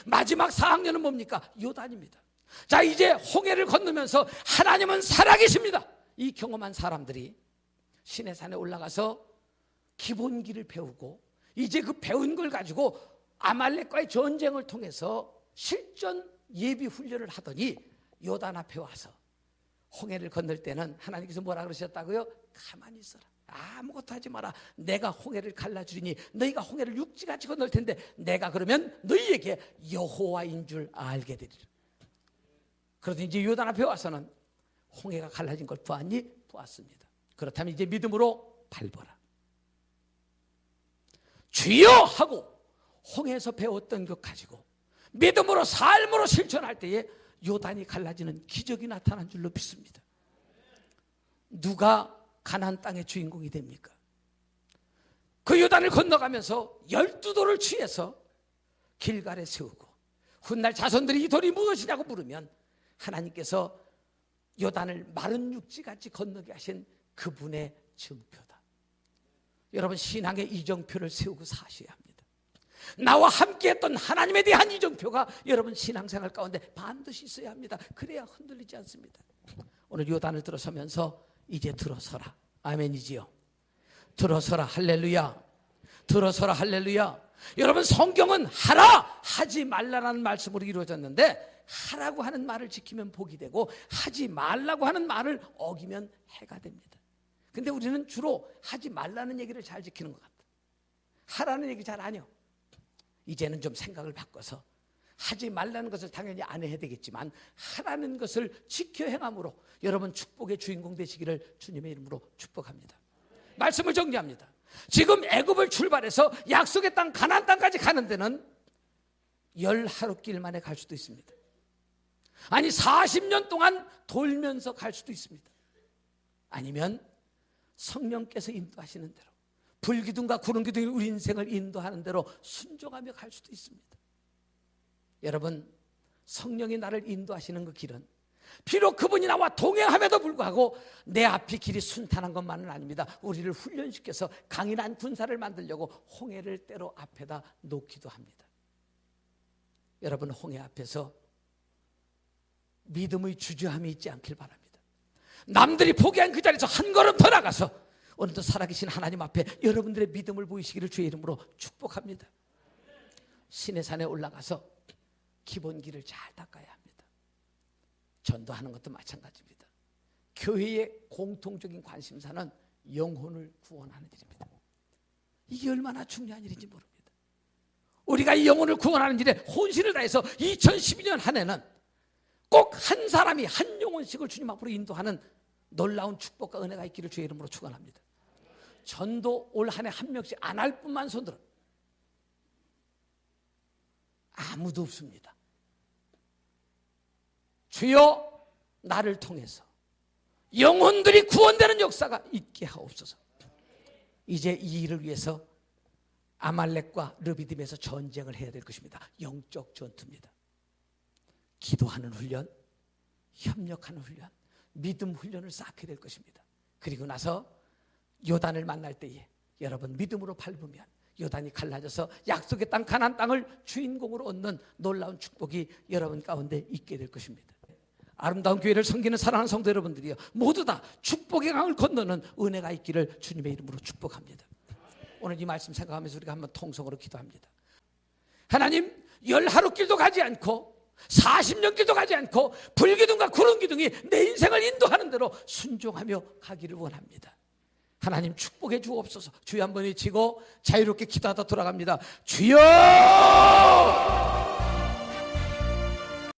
마지막 4학년은 뭡니까? 요단입니다. 자, 이제 홍해를 건너면서 하나님은 살아계십니다. 이 경험한 사람들이 시내산에 올라가서 기본기를 배우고 이제 그 배운 걸 가지고 아말렉과의 전쟁을 통해서 실전 예비 훈련을 하더니 요단 앞에 와서 홍해를 건널 때는 하나님께서 뭐라 그러셨다고요? 가만히 있어라, 아무것도 하지 마라. 내가 홍해를 갈라주리니 너희가 홍해를 육지같이 건널 텐데 내가 그러면 너희에게 여호와인 줄 알게 되리라. 그러더니 이제 요단 앞에 와서는 홍해가 갈라진 걸 보았니? 보았습니다. 그렇다면 이제 믿음으로 밟아라. 주여 하고 홍해에서 배웠던 것 가지고 믿음으로 삶으로 실천할 때에 요단이 갈라지는 기적이 나타난 줄로 믿습니다. 누가 가나안 땅의 주인공이 됩니까? 그 요단을 건너가면서 12돌을 취해서 길갈에 세우고 훗날 자손들이 이 돌이 무엇이냐고 물으면 하나님께서 요단을 마른 육지같이 건너게 하신 그분의 증표다. 여러분, 신앙의 이정표를 세우고 사셔야 합니다. 나와 함께했던 하나님에 대한 이정표가 여러분 신앙생활 가운데 반드시 있어야 합니다. 그래야 흔들리지 않습니다. 오늘 요단을 들어서면서 이제 들어서라. 아멘이지요. 들어서라. 할렐루야. 들어서라. 할렐루야. 여러분, 성경은 하라, 하지 말라라는 말씀으로 이루어졌는데 하라고 하는 말을 지키면 복이 되고 하지 말라고 하는 말을 어기면 해가 됩니다. 근데 우리는 주로 하지 말라는 얘기를 잘 지키는 것 같아요. 하라는 얘기 잘 안 해요. 이제는 좀 생각을 바꿔서 하지 말라는 것을 당연히 안 해야 되겠지만 하라는 것을 지켜 행함으로 여러분 축복의 주인공 되시기를 주님의 이름으로 축복합니다. 말씀을 정리합니다. 지금 애굽을 출발해서 약속의 땅 가나안 땅까지 가는 데는 10하루 만에 갈 수도 있습니다. 아니 40년 동안 돌면서 갈 수도 있습니다. 아니면 성령께서 인도하시는 대로 불기둥과 구름기둥이 우리 인생을 인도하는 대로 순종하며 갈 수도 있습니다. 여러분, 성령이 나를 인도하시는 그 길은 비록 그분이 나와 동행함에도 불구하고 내 앞이 길이 순탄한 것만은 아닙니다. 우리를 훈련시켜서 강인한 군사를 만들려고 홍해를 때로 앞에다 놓기도 합니다. 여러분, 홍해 앞에서 믿음의 주저함이 있지 않길 바랍니다. 남들이 포기한 그 자리에서 한 걸음 더 나가서 오늘도 살아계신 하나님 앞에 여러분들의 믿음을 보이시기를 주의 이름으로 축복합니다. 시내산에 올라가서 기본기를 잘 닦아야 합니다. 전도하는 것도 마찬가지입니다. 교회의 공통적인 관심사는 영혼을 구원하는 일입니다. 이게 얼마나 중요한 일인지 모릅니다. 우리가 이 영혼을 구원하는 일에 혼신을 다해서 2012년 한 해는 꼭 한 사람이 한 영혼씩을 주님 앞으로 인도하는 놀라운 축복과 은혜가 있기를 주의 이름으로 축원합니다. 전도 올 한 해 한 명씩 안 할 뿐만 손들어. 아무도 없습니다. 주여, 나를 통해서 영혼들이 구원되는 역사가 있게 하옵소서. 이제 이 일을 위해서 아말렉과 르비딤에서 전쟁을 해야 될 것입니다. 영적 전투입니다. 기도하는 훈련, 협력하는 훈련, 믿음 훈련을 쌓게 될 것입니다. 그리고 나서 요단을 만날 때에 여러분 믿음으로 밟으면 요단이 갈라져서 약속의 땅 가나안 땅을 주인공으로 얻는 놀라운 축복이 여러분 가운데 있게 될 것입니다. 아름다운 교회를 섬기는 사랑하는 성도 여러분들이요, 모두 다 축복의 강을 건너는 은혜가 있기를 주님의 이름으로 축복합니다. 오늘 이 말씀 생각하면서 우리가 한번 통성으로 기도합니다. 하나님, 10하루길도 가지 않고 40년 길도 가지 않고 불기둥과 구름기둥이 내 인생을 인도하는 대로 순종하며 가기를 원합니다. 하나님 축복해 주옵소서. 주여 한번 외치고 자유롭게 기도하다 돌아갑니다. 주여!